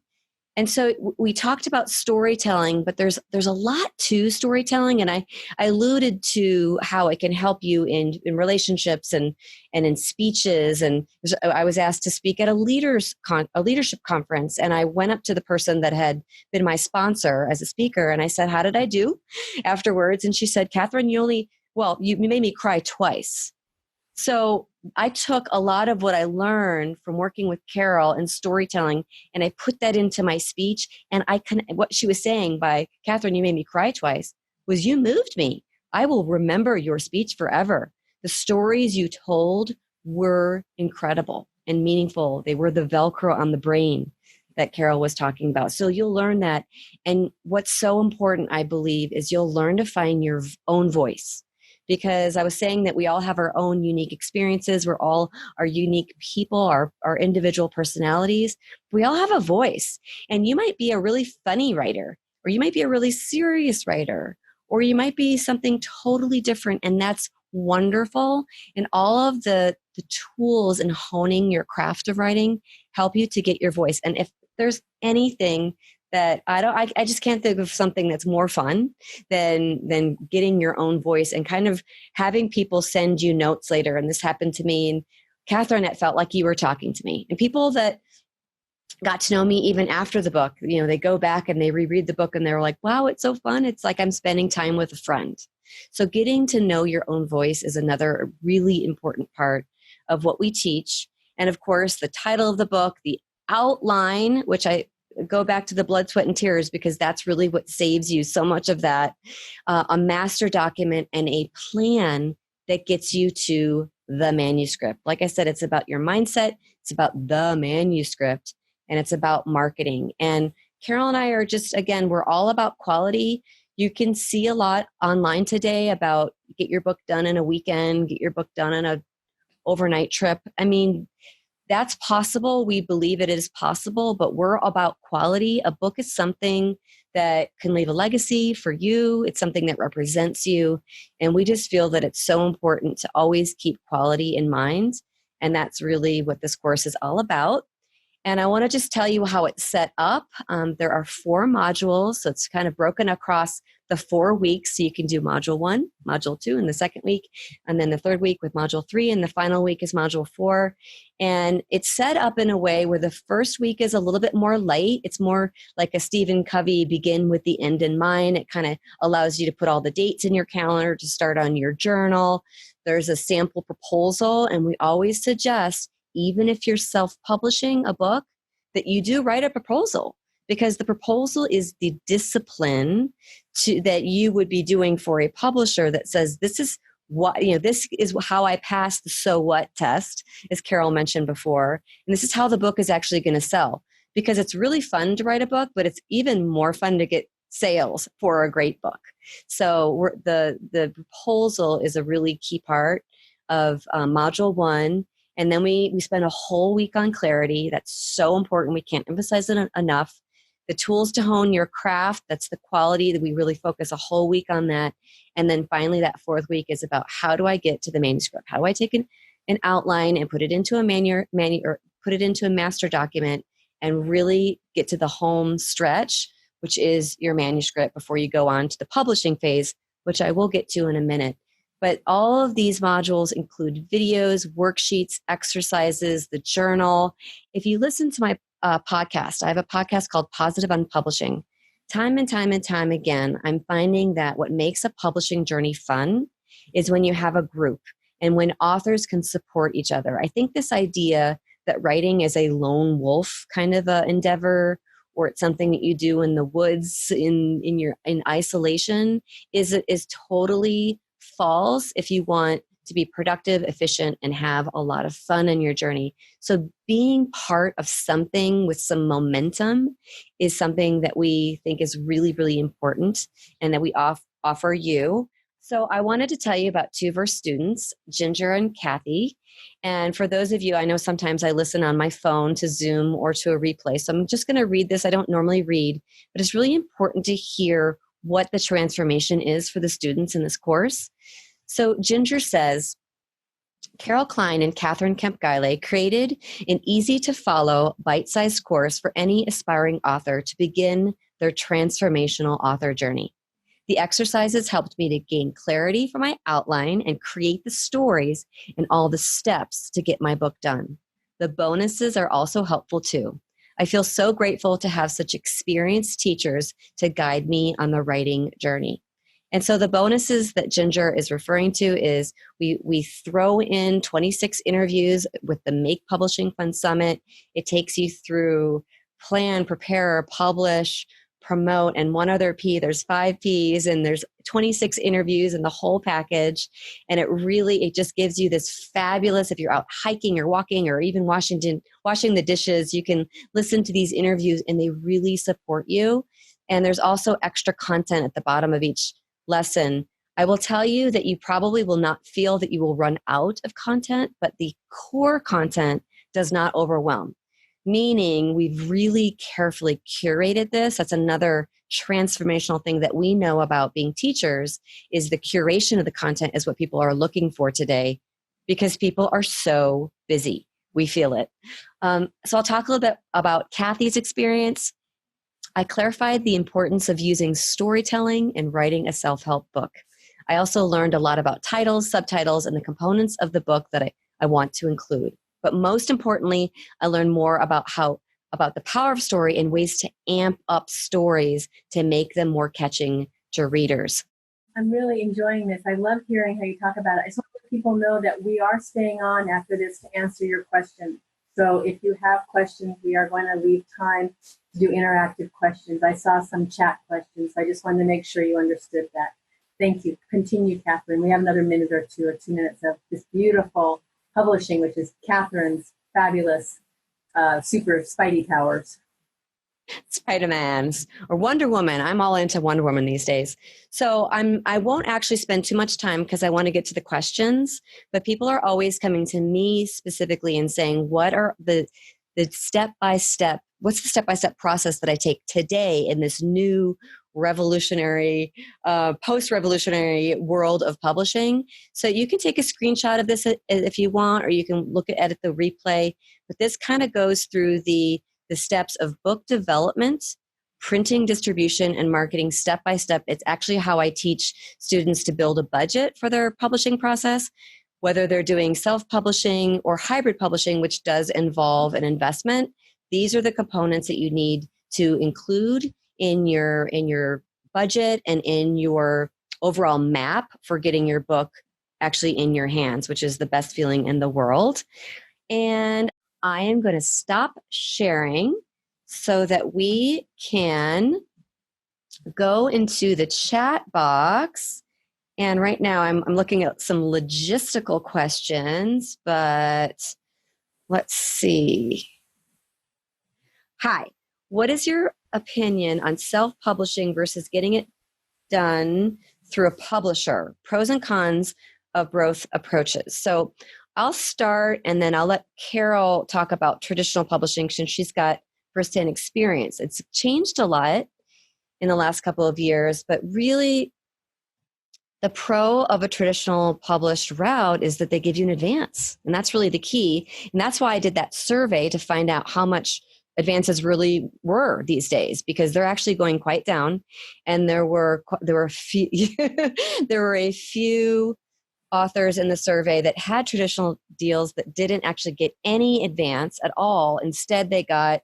And so we talked about storytelling, but there's a lot to storytelling. And I alluded to how it can help you in relationships and in speeches. And I was asked to speak at a leadership conference. And I went up to the person that had been my sponsor as a speaker. And I said, how did I do afterwards? And she said, Kathryn, you made me cry twice. So I took a lot of what I learned from working with Carol and storytelling, and I put that into my speech. And what she was saying by, Kathryn, you made me cry twice, was you moved me. I will remember your speech forever. The stories you told were incredible and meaningful. They were the Velcro on the brain that Carol was talking about. So you'll learn that. And what's so important, I believe, is you'll learn to find your own voice. Because I was saying that we all have our own unique experiences. We're all our unique people, our individual personalities. We all have a voice. And you might be a really funny writer, or you might be a really serious writer, or you might be something totally different. And that's wonderful. And all of the tools in honing your craft of writing help you to get your voice. And if there's anything that I just can't think of something that's more fun than getting your own voice and kind of having people send you notes later. And this happened to me. And Kathryn, it felt like you were talking to me. And people that got to know me even after the book, they go back and they reread the book and they're like, wow, it's so fun. It's like I'm spending time with a friend. So getting to know your own voice is another really important part of what we teach. And of course, the title of the book, the outline, which I go back to the blood, sweat, and tears, because that's really what saves you so much of that. A master document and a plan that gets you to the manuscript. Like I said, it's about your mindset. It's about the manuscript, and it's about marketing. And Carol and I are we're all about quality. You can see a lot online today about get your book done in a weekend, get your book done in an overnight trip. I mean, that's possible. We believe it is possible, but we're about quality. A book is something that can leave a legacy for you. It's something that represents you. And we just feel that it's so important to always keep quality in mind. And that's really what this course is all about. And I want to just tell you how it's set up. There are 4 modules, so it's kind of broken across the 4 weeks. So you can do module 1, module 2 in the second week, and then the third week with module 3, and the final week is module 4. And it's set up in a way where the first week is a little bit more light. It's more like a Stephen Covey begin with the end in mind. It kind of allows you to put all the dates in your calendar to start on your journal. There's a sample proposal, and we always suggest, even if you're self-publishing a book, that you do write a proposal, because the proposal is the discipline that you would be doing for a publisher that says, this is what, this is how I pass the so what test, as Carol mentioned before. And this is how the book is actually going to sell, because it's really fun to write a book, but it's even more fun to get sales for a great book. So the proposal is a really key part of module 1. And then we spend a whole week on clarity. That's so important. We can't emphasize it enough. The tools to hone your craft, that's the quality that we really focus a whole week on that. And then finally, that 4th week is about, how do I get to the manuscript? How do I take an outline and put it into or put it into a master document and really get to the home stretch, which is your manuscript, before you go on to the publishing phase, which I will get to in a minute. But all of these modules include videos, worksheets, exercises, the journal. If you listen to my podcast, I have a podcast called Positive Unpublishing. Time and time and time again, I'm finding that what makes a publishing journey fun is when you have a group and when authors can support each other. I think this idea that writing is a lone wolf kind of a endeavor, or it's something that you do in the woods in isolation, is totally false if you want to be productive, efficient, and have a lot of fun in your journey. So being part of something with some momentum is something that we think is really, really important, and that we offer you. So I wanted to tell you about 2 of our students, Ginger and Kathy. And for those of you, I know sometimes I listen on my phone to Zoom or to a replay. So I'm just going to read this. I don't normally read, but it's really important to hear what the transformation is for the students in this course. So Ginger says, Carol Kline and Kathryn Kemp Guylay created an easy-to-follow, bite-sized course for any aspiring author to begin their transformational author journey. The exercises helped me to gain clarity for my outline and create the stories and all the steps to get my book done. The bonuses are also helpful too. I feel so grateful to have such experienced teachers to guide me on the writing journey. And so the bonuses that Ginger is referring to is we throw in 26 interviews with the Make Publishing Fun Summit. It takes you through plan, prepare, publish, promote, and one other P. There's 5 Ps, and there's 26 interviews in the whole package. And it just gives you this fabulous, if you're out hiking or walking or even washing the dishes, you can listen to these interviews and they really support you. And there's also extra content at the bottom of each lesson. I will tell you that you probably will not feel that you will run out of content, but the core content does not overwhelm. Meaning we've really carefully curated this. That's another transformational thing that we know about being teachers, is the curation of the content is what people are looking for today, because people are so busy. We feel it. So I'll talk a little bit about Kathy's experience. I clarified the importance of using storytelling in writing a self-help book. I also learned a lot about titles, subtitles, and the components of the book that I want to include. But most importantly, I learned more about the power of story and ways to amp up stories to make them more catching to readers. I'm really enjoying this. I love hearing how you talk about it. I just want to let people know that we are staying on after this to answer your questions. So if you have questions, we are going to leave time to do interactive questions. I saw some chat questions. So I just wanted to make sure you understood that. Thank you. Continue, Kathryn. We have another minute or 2 minutes of this beautiful publishing, which is Kathryn's fabulous super Spidey powers. Spider-Man's or Wonder Woman. I'm all into Wonder Woman these days. So I won't actually spend too much time because I want to get to the questions, but people are always coming to me specifically and saying, what are the step-by-step, what's the step-by-step process that I take today in this new revolutionary, post-revolutionary world of publishing? So you can take a screenshot of this if you want, or you can look at the replay, but this kind of goes through the steps of book development, printing, distribution, and marketing step by step. It's actually how I teach students to build a budget for their publishing process, whether they're doing self-publishing or hybrid publishing, which does involve an investment. These are the components that you need to include in your budget and in your overall map for getting your book actually in your hands, which is the best feeling in the world. And I am going to stop sharing so that we can go into the chat box. And right now I'm looking at some logistical questions, but let's see. Hi, what is your opinion on self-publishing versus getting it done through a publisher? Pros and cons of both approaches. So I'll start and then I'll let Carol talk about traditional publishing since she's got firsthand experience. It's changed a lot in the last couple of years, but really the pro of a traditional published route is that they give you an advance. And that's really the key. And that's why I did that survey to find out how much advances really were these days, because they're actually going quite down. And there were a few there were a few authors in the survey that had traditional deals that didn't actually get any advance at all. Instead, they got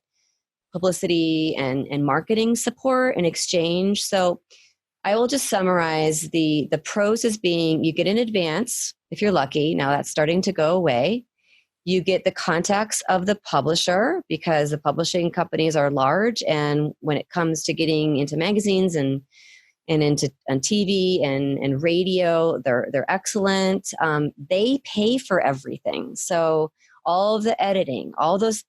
publicity and marketing support in exchange. So I will just summarize the pros as being you get an advance if you're lucky. Now that's starting to go away. You get the contacts of the publisher because the publishing companies are large, and when it comes to getting into magazines and into on TV and radio, they're excellent. They pay for everything, so all of the editing, all those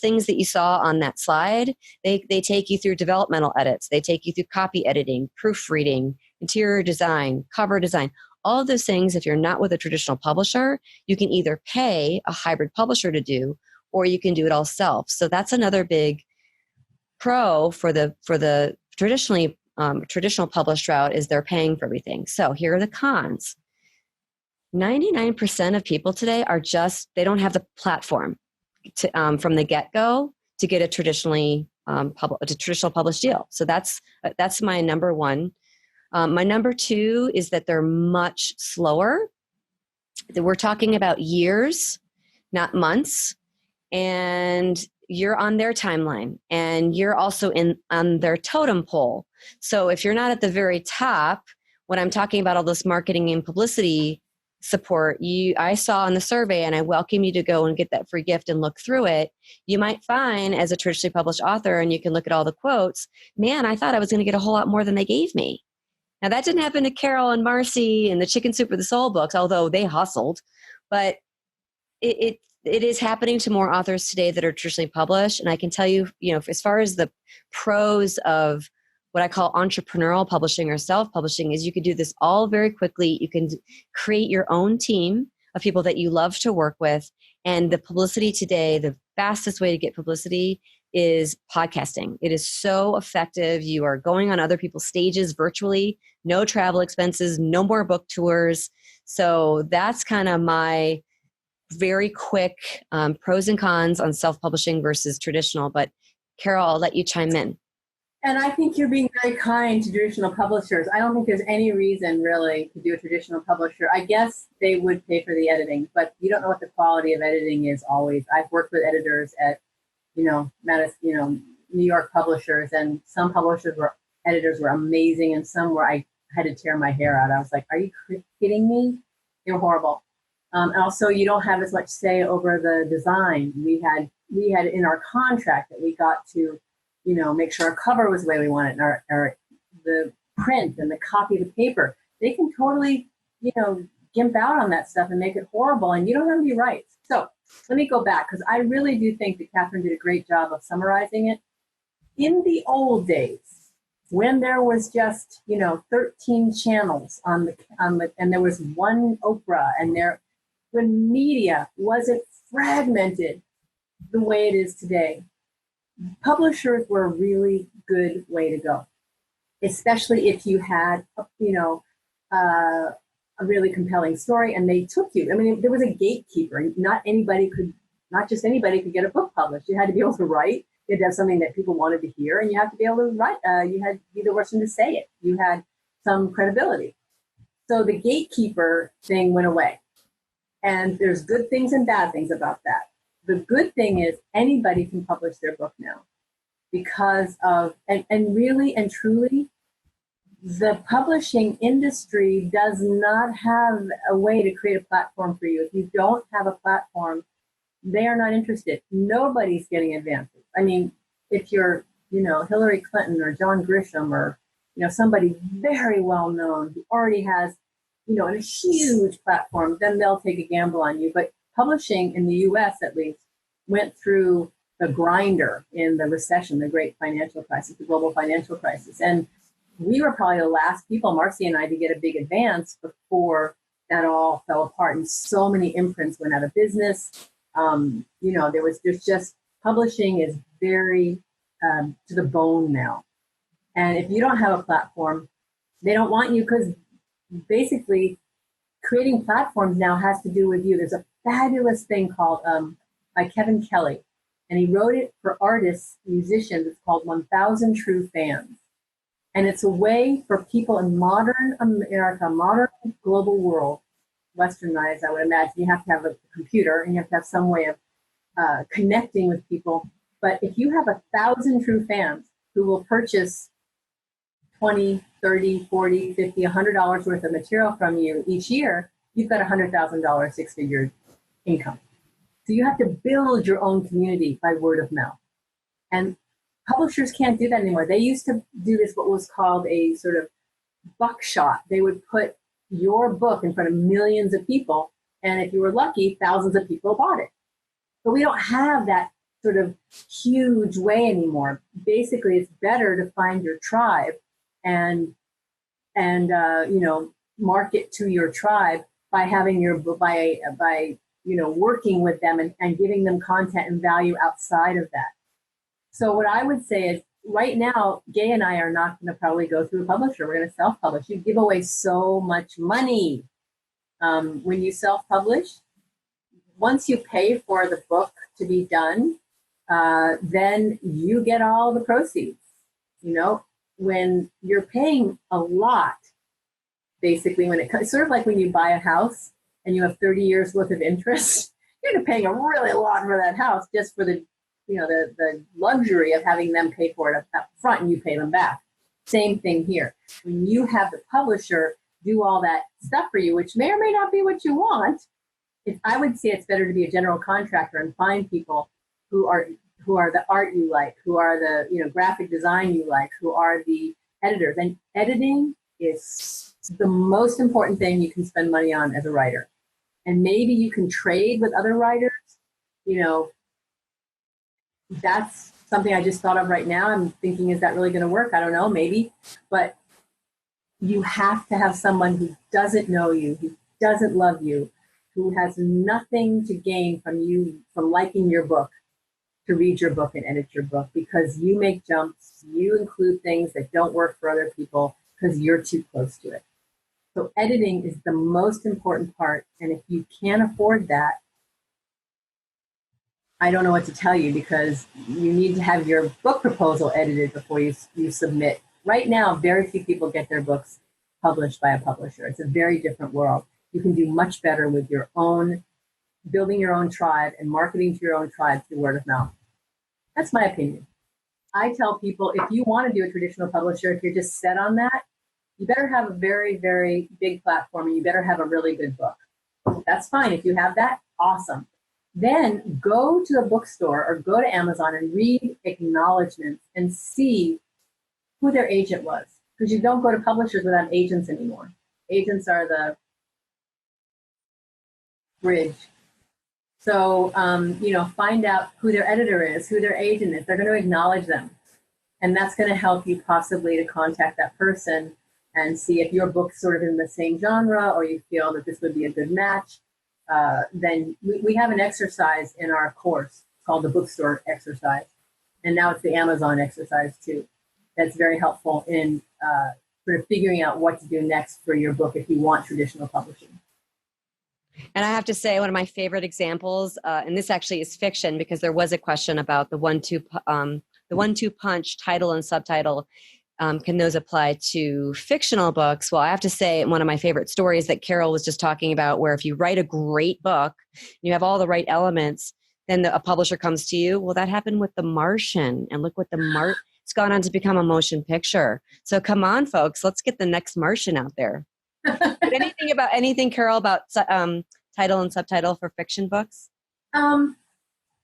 things that you saw on that slide, they take you through developmental edits, they take you through copy editing, proofreading, interior design, cover design. All of those things, if you're not with a traditional publisher, you can either pay a hybrid publisher to do, or you can do it all self. So that's another big pro for the traditional published route is they're paying for everything. So here are the cons. 99% of people today they don't have the platform from the get-go to get a traditional published deal. So that's my number one. My number two is that they're much slower. We're talking about years, not months, and you're on their timeline, and you're also on their totem pole. So if you're not at the very top, when I'm talking about all this marketing and publicity support I saw in the survey, and I welcome you to go and get that free gift and look through it. You might find, as a traditionally published author, and you can look at all the quotes, man, I thought I was going to get a whole lot more than they gave me. Now that didn't happen to Carol and Marcy and the Chicken Soup for the Soul books, although they hustled, but it is happening to more authors today that are traditionally published. And I can tell you, as far as the pros of what I call entrepreneurial publishing or self-publishing is you can do this all very quickly. You can create your own team of people that you love to work with. And the publicity today, the fastest way to get publicity is podcasting. It is so effective. You are going on other people's stages virtually, no travel expenses, no more book tours. So that's kind of my very quick pros and cons on self-publishing versus traditional. But Carol, I'll let you chime in. And I think you're being very kind to traditional publishers. I don't think there's any reason really to do a traditional publisher. I guess they would pay for the editing, but you don't know what the quality of editing is always. I've worked with editors at, New York publishers, and some editors were amazing, and some where I had to tear my hair out. I was like, are you kidding me? You're horrible. Also, you don't have as much say over the design. We had in our contract that we got to make sure our cover was the way we want it, and the print and the copy of the paper. They can totally, gimp out on that stuff and make it horrible, and you don't have any rights. So let me go back, because I really do think that Kathryn did a great job of summarizing it. In the old days, when there was just, 13 channels and there was one Oprah, and when media wasn't fragmented the way it is today, publishers were a really good way to go, especially if you had, a really compelling story and they took you. I mean, there was a gatekeeper. Not just anybody could get a book published. You had to be able to write. You had to have something that people wanted to hear, and you have to be able to write. You had to be the person to say it. You had some credibility. So the gatekeeper thing went away. And there's good things and bad things about that. The good thing is anybody can publish their book now because of, and really and truly, the publishing industry does not have a way to create a platform for you. If you don't have a platform, they are not interested. Nobody's getting advances. I mean, if you're, Hillary Clinton or John Grisham or, somebody very well known who already has, a huge platform, then they'll take a gamble on you. But publishing in the US at least went through the grinder in the recession, the great financial crisis, the global financial crisis. And we were probably the last people, Marcy and I, to get a big advance before that all fell apart. And so many imprints went out of business. There's just, publishing is very to the bone now. And if you don't have a platform, they don't want you, because basically creating platforms now has to do with you. There's a fabulous thing called by Kevin Kelly, and he wrote it for artists, musicians. It's called 1,000 True Fans. And it's a way for people in modern America, modern global world, westernized, I would imagine. You have to have a computer and you have to have some way of connecting with people. But if you have 1,000 true fans who will purchase $20, $30, $40, $50, $100 worth of material from you each year, you've got $100,000 six-figure income. So you have to build your own community by word of mouth. And publishers can't do that anymore. They used to do this, what was called a sort of buckshot. They would put your book in front of millions of people, and if you were lucky, thousands of people bought it. But we don't have that sort of huge way anymore. Basically, it's better to find your tribe and market to your tribe by having your by working with them and giving them content and value outside of that. So what I would say is, right now, Gay and I are not going to probably go through a publisher. We're going to self-publish. You give away so much money when you self-publish. Once you pay for the book to be done, then you get all the proceeds. When you're paying a lot, basically, when it comes, sort of like when you buy a house and you have 30 years worth of interest, you're paying a really lot for that house just for the luxury of having them pay for it up front and you pay them back. Same thing here. When you have the publisher do all that stuff for you, which may or may not be what you want, I would say it's better to be a general contractor and find people who are the art you like, who are the graphic design you like, who are the editors. And editing is the most important thing you can spend money on as a writer. And maybe you can trade with other writers. That's something I just thought of right now. I'm thinking, is that really going to work? I don't know, maybe. But you have to have someone who doesn't know you, who doesn't love you, who has nothing to gain from you, from liking your book, to read your book and edit your book, because you make jumps, you include things that don't work for other people because you're too close to it. So editing is the most important part. And if you can't afford that, I don't know what to tell you, because you need to have your book proposal edited before you submit. Right now, very few people get their books published by a publisher. It's a very different world. You can do much better with your own, building your own tribe and marketing to your own tribe through word of mouth. That's my opinion. I tell people, if you want to do a traditional publisher, if you're just set on that, you better have a very, very big platform and you better have a really good book. That's fine. If you have that, awesome. Then go to the bookstore or go to Amazon and read acknowledgments and see who their agent was. Because you don't go to publishers without agents anymore. Agents are the bridge. So, find out who their editor is, who their agent is. They're going to acknowledge them. And that's going to help you possibly to contact that person and see if your book's sort of in the same genre or you feel that this would be a good match. Then we have an exercise in our course called the Bookstore Exercise. And now it's the Amazon exercise too. That's very helpful in sort of figuring out what to do next for your book if you want traditional publishing. And I have to say, one of my favorite examples, and this actually is fiction, because there was a question about the 1-2 punch title and subtitle. Can those apply to fictional books? Well, I have to say, one of my favorite stories that Carol was just talking about, where if you write a great book, you have all the right elements, then a publisher comes to you. Well, that happened with The Martian, and look what it's gone on to become a motion picture. So come on, folks, let's get the next Martian out there. Anything, Carol, about title and subtitle for fiction books?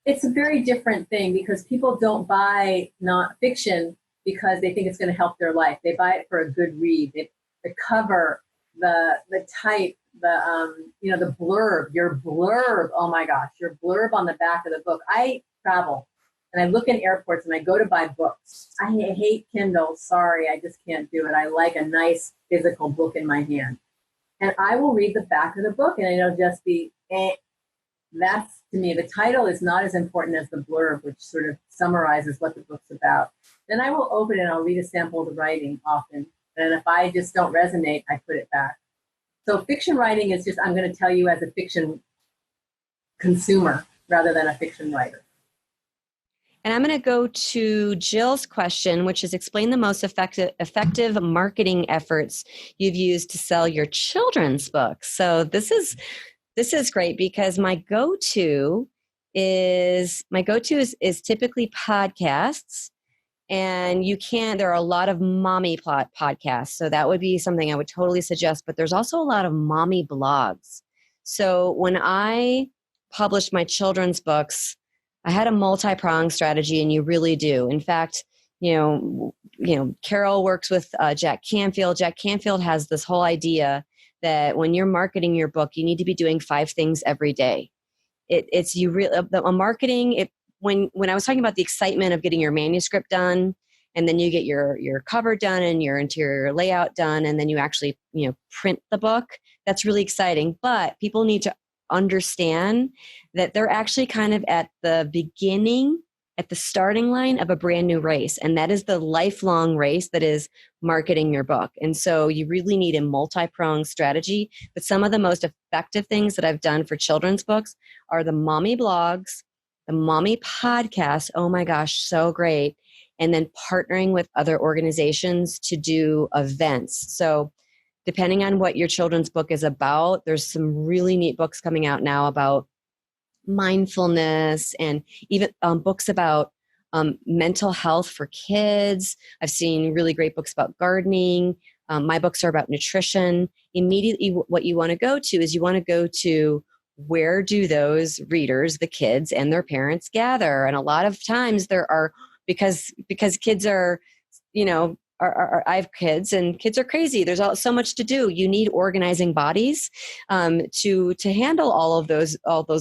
It's a very different thing because people don't buy not fiction because they think it's going to help their life. They buy it for a good read. The cover, the type, the blurb, your blurb. Oh my gosh, your blurb on the back of the book. I travel and I look in airports and I go to buy books. I hate Kindle. Sorry, I just can't do it. I like a nice physical book in my hand. And I will read the back of the book and it'll just be, that's, to me, the title is not as important as the blurb, which sort of summarizes what the book's about. Then I will open it and I'll read a sample of the writing often. And if I just don't resonate, I put it back. So fiction writing is just, I'm going to tell you as a fiction consumer rather than a fiction writer. And I'm going to go to Jill's question, which is explain the most effective marketing efforts you've used to sell your children's books. So this is great because my go-to is typically podcasts. And there are a lot of mommy podcasts. So that would be something I would totally suggest. But there's also a lot of mommy blogs. So when I published my children's books, I had a multi-pronged strategy, and you really do. In fact, Carol works with Jack Canfield. Jack Canfield has this whole idea that when you're marketing your book, you need to be doing 5 things every day. When I was talking about the excitement of getting your manuscript done, and then you get your cover done and your interior layout done, and then you actually print the book, that's really exciting. But people need to understand that they're actually kind of at the beginning, at the starting line of a brand new race. And that is the lifelong race that is marketing your book. And so you really need a multi-pronged strategy. But some of the most effective things that I've done for children's books are the mommy blogs, the mommy podcasts. Oh my gosh, so great. And then partnering with other organizations to do events. So depending on what your children's book is about, there's some really neat books coming out now about mindfulness, and even books about mental health for kids. I've seen really great books about gardening. My books are about nutrition. Immediately, what you want to go to is where do those readers, the kids and their parents, gather? And a lot of times there are, because kids are, I have kids, and kids are crazy. There's so much to do. You need organizing bodies to handle all those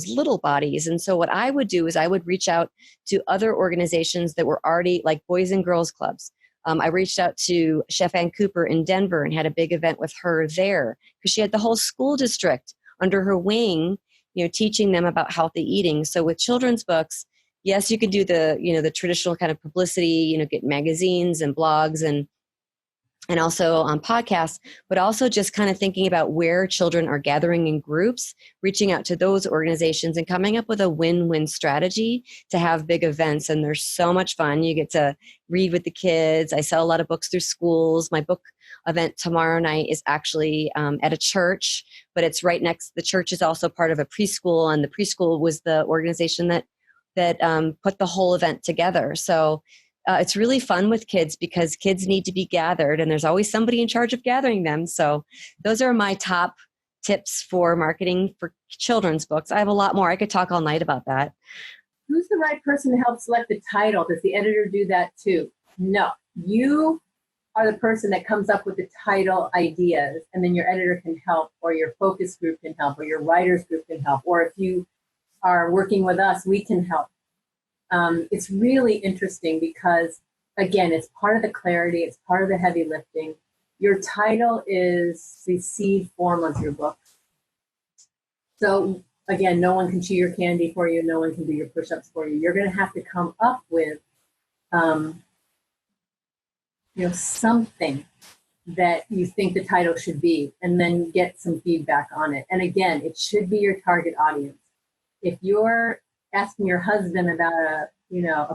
little bodies. And so what I would do is I would reach out to other organizations that were already, like Boys and Girls Clubs. I reached out to Chef Ann Cooper in Denver and had a big event with her there because she had the whole school district under her wing, teaching them about healthy eating. So with children's books, yes, you can do the traditional kind of publicity, get magazines and blogs and also on podcasts, but also just kind of thinking about where children are gathering in groups, reaching out to those organizations and coming up with a win-win strategy to have big events. And they're so much fun. You get to read with the kids. I sell a lot of books through schools. My book event tomorrow night is actually at a church, but it's right next. The church is also part of a preschool, and the preschool was the organization that put the whole event together. So it's really fun with kids because kids need to be gathered, and there's always somebody in charge of gathering them. So those are my top tips for marketing for children's books. I have a lot more. I could talk all night about that. Who's the right person to help select the title? Does the editor do that too? No, you are the person that comes up with the title ideas, and then your editor can help, or your focus group can help, or your writers group can help, or if you are working with us, we can help. It's really interesting because, again, it's part of the clarity, it's part of the heavy lifting. Your title is the seed form of your book. So, again, no one can chew your candy for you, no one can do your push-ups for you. You're going to have to come up with something that you think the title should be, and then get some feedback on it. And again, it should be your target audience. If you're asking your husband about a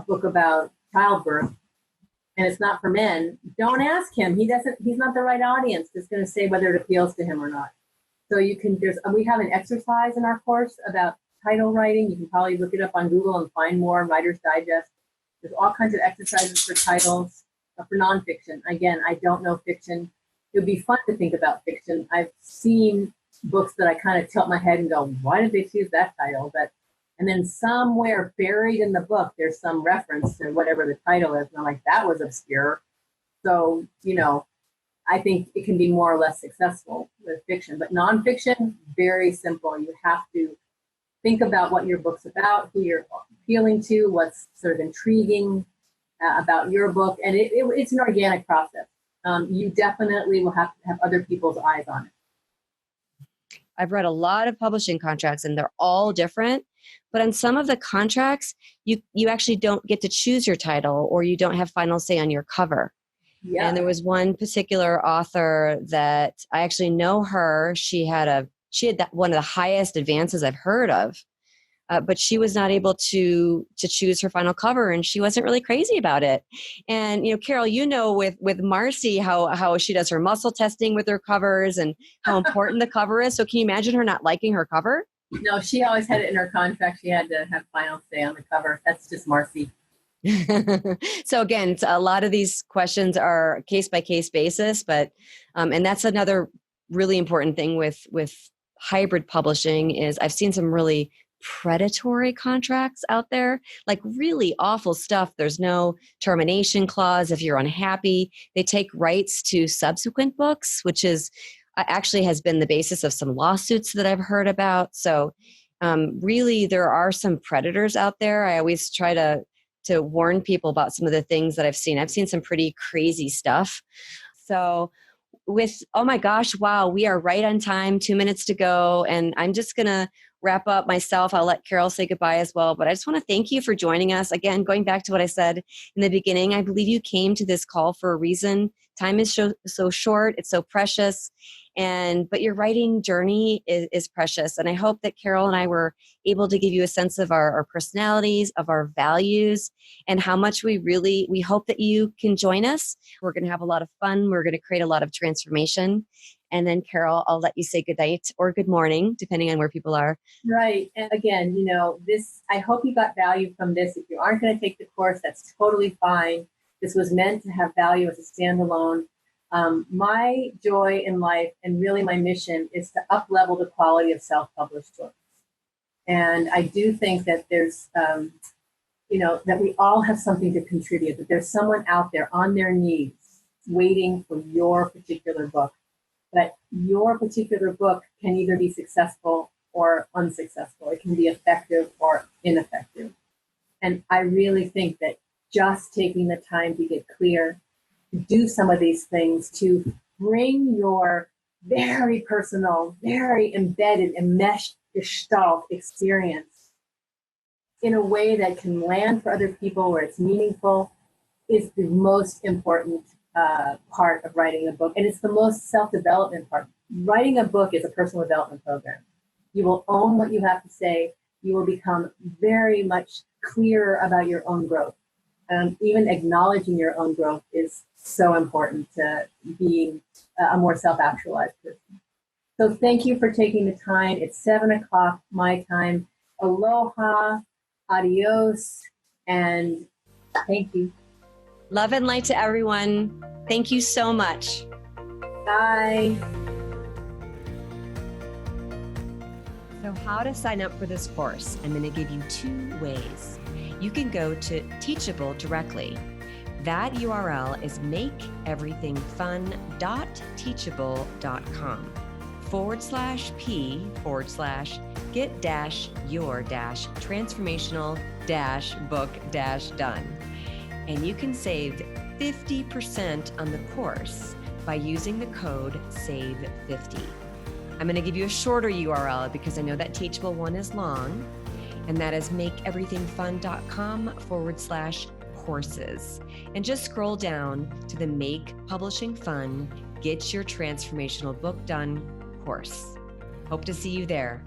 book about childbirth and it's not for men, don't ask him. He's not the right audience. It's going to say whether it appeals to him or not. So we have an exercise in our course about title writing. You can probably look it up on Google and find more on Writer's Digest. There's all kinds of exercises for titles, for nonfiction. Again, I don't know fiction. It would be fun to think about fiction. I've seen books that I kind of tilt my head and go, why did they choose that title? But And then somewhere buried in the book, there's some reference to whatever the title is. And I'm like, that was obscure. So, I think it can be more or less successful with fiction, but nonfiction, very simple. You have to think about what your book's about, who you're appealing to, what's sort of intriguing about your book. And it's an organic process. You definitely will have to have other people's eyes on it. I've read a lot of publishing contracts and they're all different, but on some of the contracts, you actually don't get to choose your title or you don't have final say on your cover. Yeah. And there was one particular author that I actually know her. She had one of the highest advances I've heard of, but she was not able to choose her final cover, and she wasn't really crazy about it. And Carol, with Marcy how she does her muscle testing with her covers and how important the cover is. So can you imagine her not liking her cover? No, she always had it in her contract. She had to have final say on the cover. That's just Marcy. So again, a lot of these questions are case by case basis, but and that's another really important thing with hybrid publishing is I've seen some really predatory contracts out there, like really awful stuff. There's no termination clause if you're unhappy. They take rights to subsequent books, which is actually has been the basis of some lawsuits that I've heard about. So really, there are some predators out there. I always try to warn people about some of the things that I've seen. I've seen some pretty crazy stuff. So oh my gosh, wow, we are right on time, 2 minutes to go. And I'm just going to wrap up myself. I'll let Carol say goodbye as well. But I just want to thank you for joining us. Again, going back to what I said in the beginning, I believe you came to this call for a reason. Time is so short. It's so precious. But your writing journey is precious. And I hope that Carol and I were able to give you a sense of our personalities, of our values, and how much we hope that you can join us. We're going to have a lot of fun. We're going to create a lot of transformation. And then Carol, I'll let you say good night or good morning, depending on where people are. Right. And again, I hope you got value from this. If you aren't going to take the course, that's totally fine. This was meant to have value as a standalone. My joy in life and really my mission is to up-level the quality of self-published books. And I do think that there's, that we all have something to contribute, that there's someone out there on their knees waiting for your particular book. But your particular book can either be successful or unsuccessful. It can be effective or ineffective. And I really think that just taking the time to get clear, to do some of these things, to bring your very personal, very embedded, enmeshed gestalt experience in a way that can land for other people where it's meaningful is the most important part of writing a book. And it's the most self-development part. Writing a book is a personal development program. You will own what you have to say. You will become very much clearer about your own growth. Even acknowledging your own growth is so important to being a more self-actualized person. So thank you for taking the time. It's 7:00 my time. Aloha, adios, and thank you. Love and light to everyone. Thank you so much. Bye. So how to sign up for this course? I'm going to give you 2 ways. You can go to Teachable directly. That URL is makeeverythingfun.teachable.com/p/get-your-transformational-book-done. And you can save 50% on the course by using the code SAVE50. I'm going to give you a shorter URL because I know that Teachable one is long, and that is makeeverythingfun.com/courses. And just scroll down to the Make Publishing Fun, Get Your Transformational Book Done course. Hope to see you there.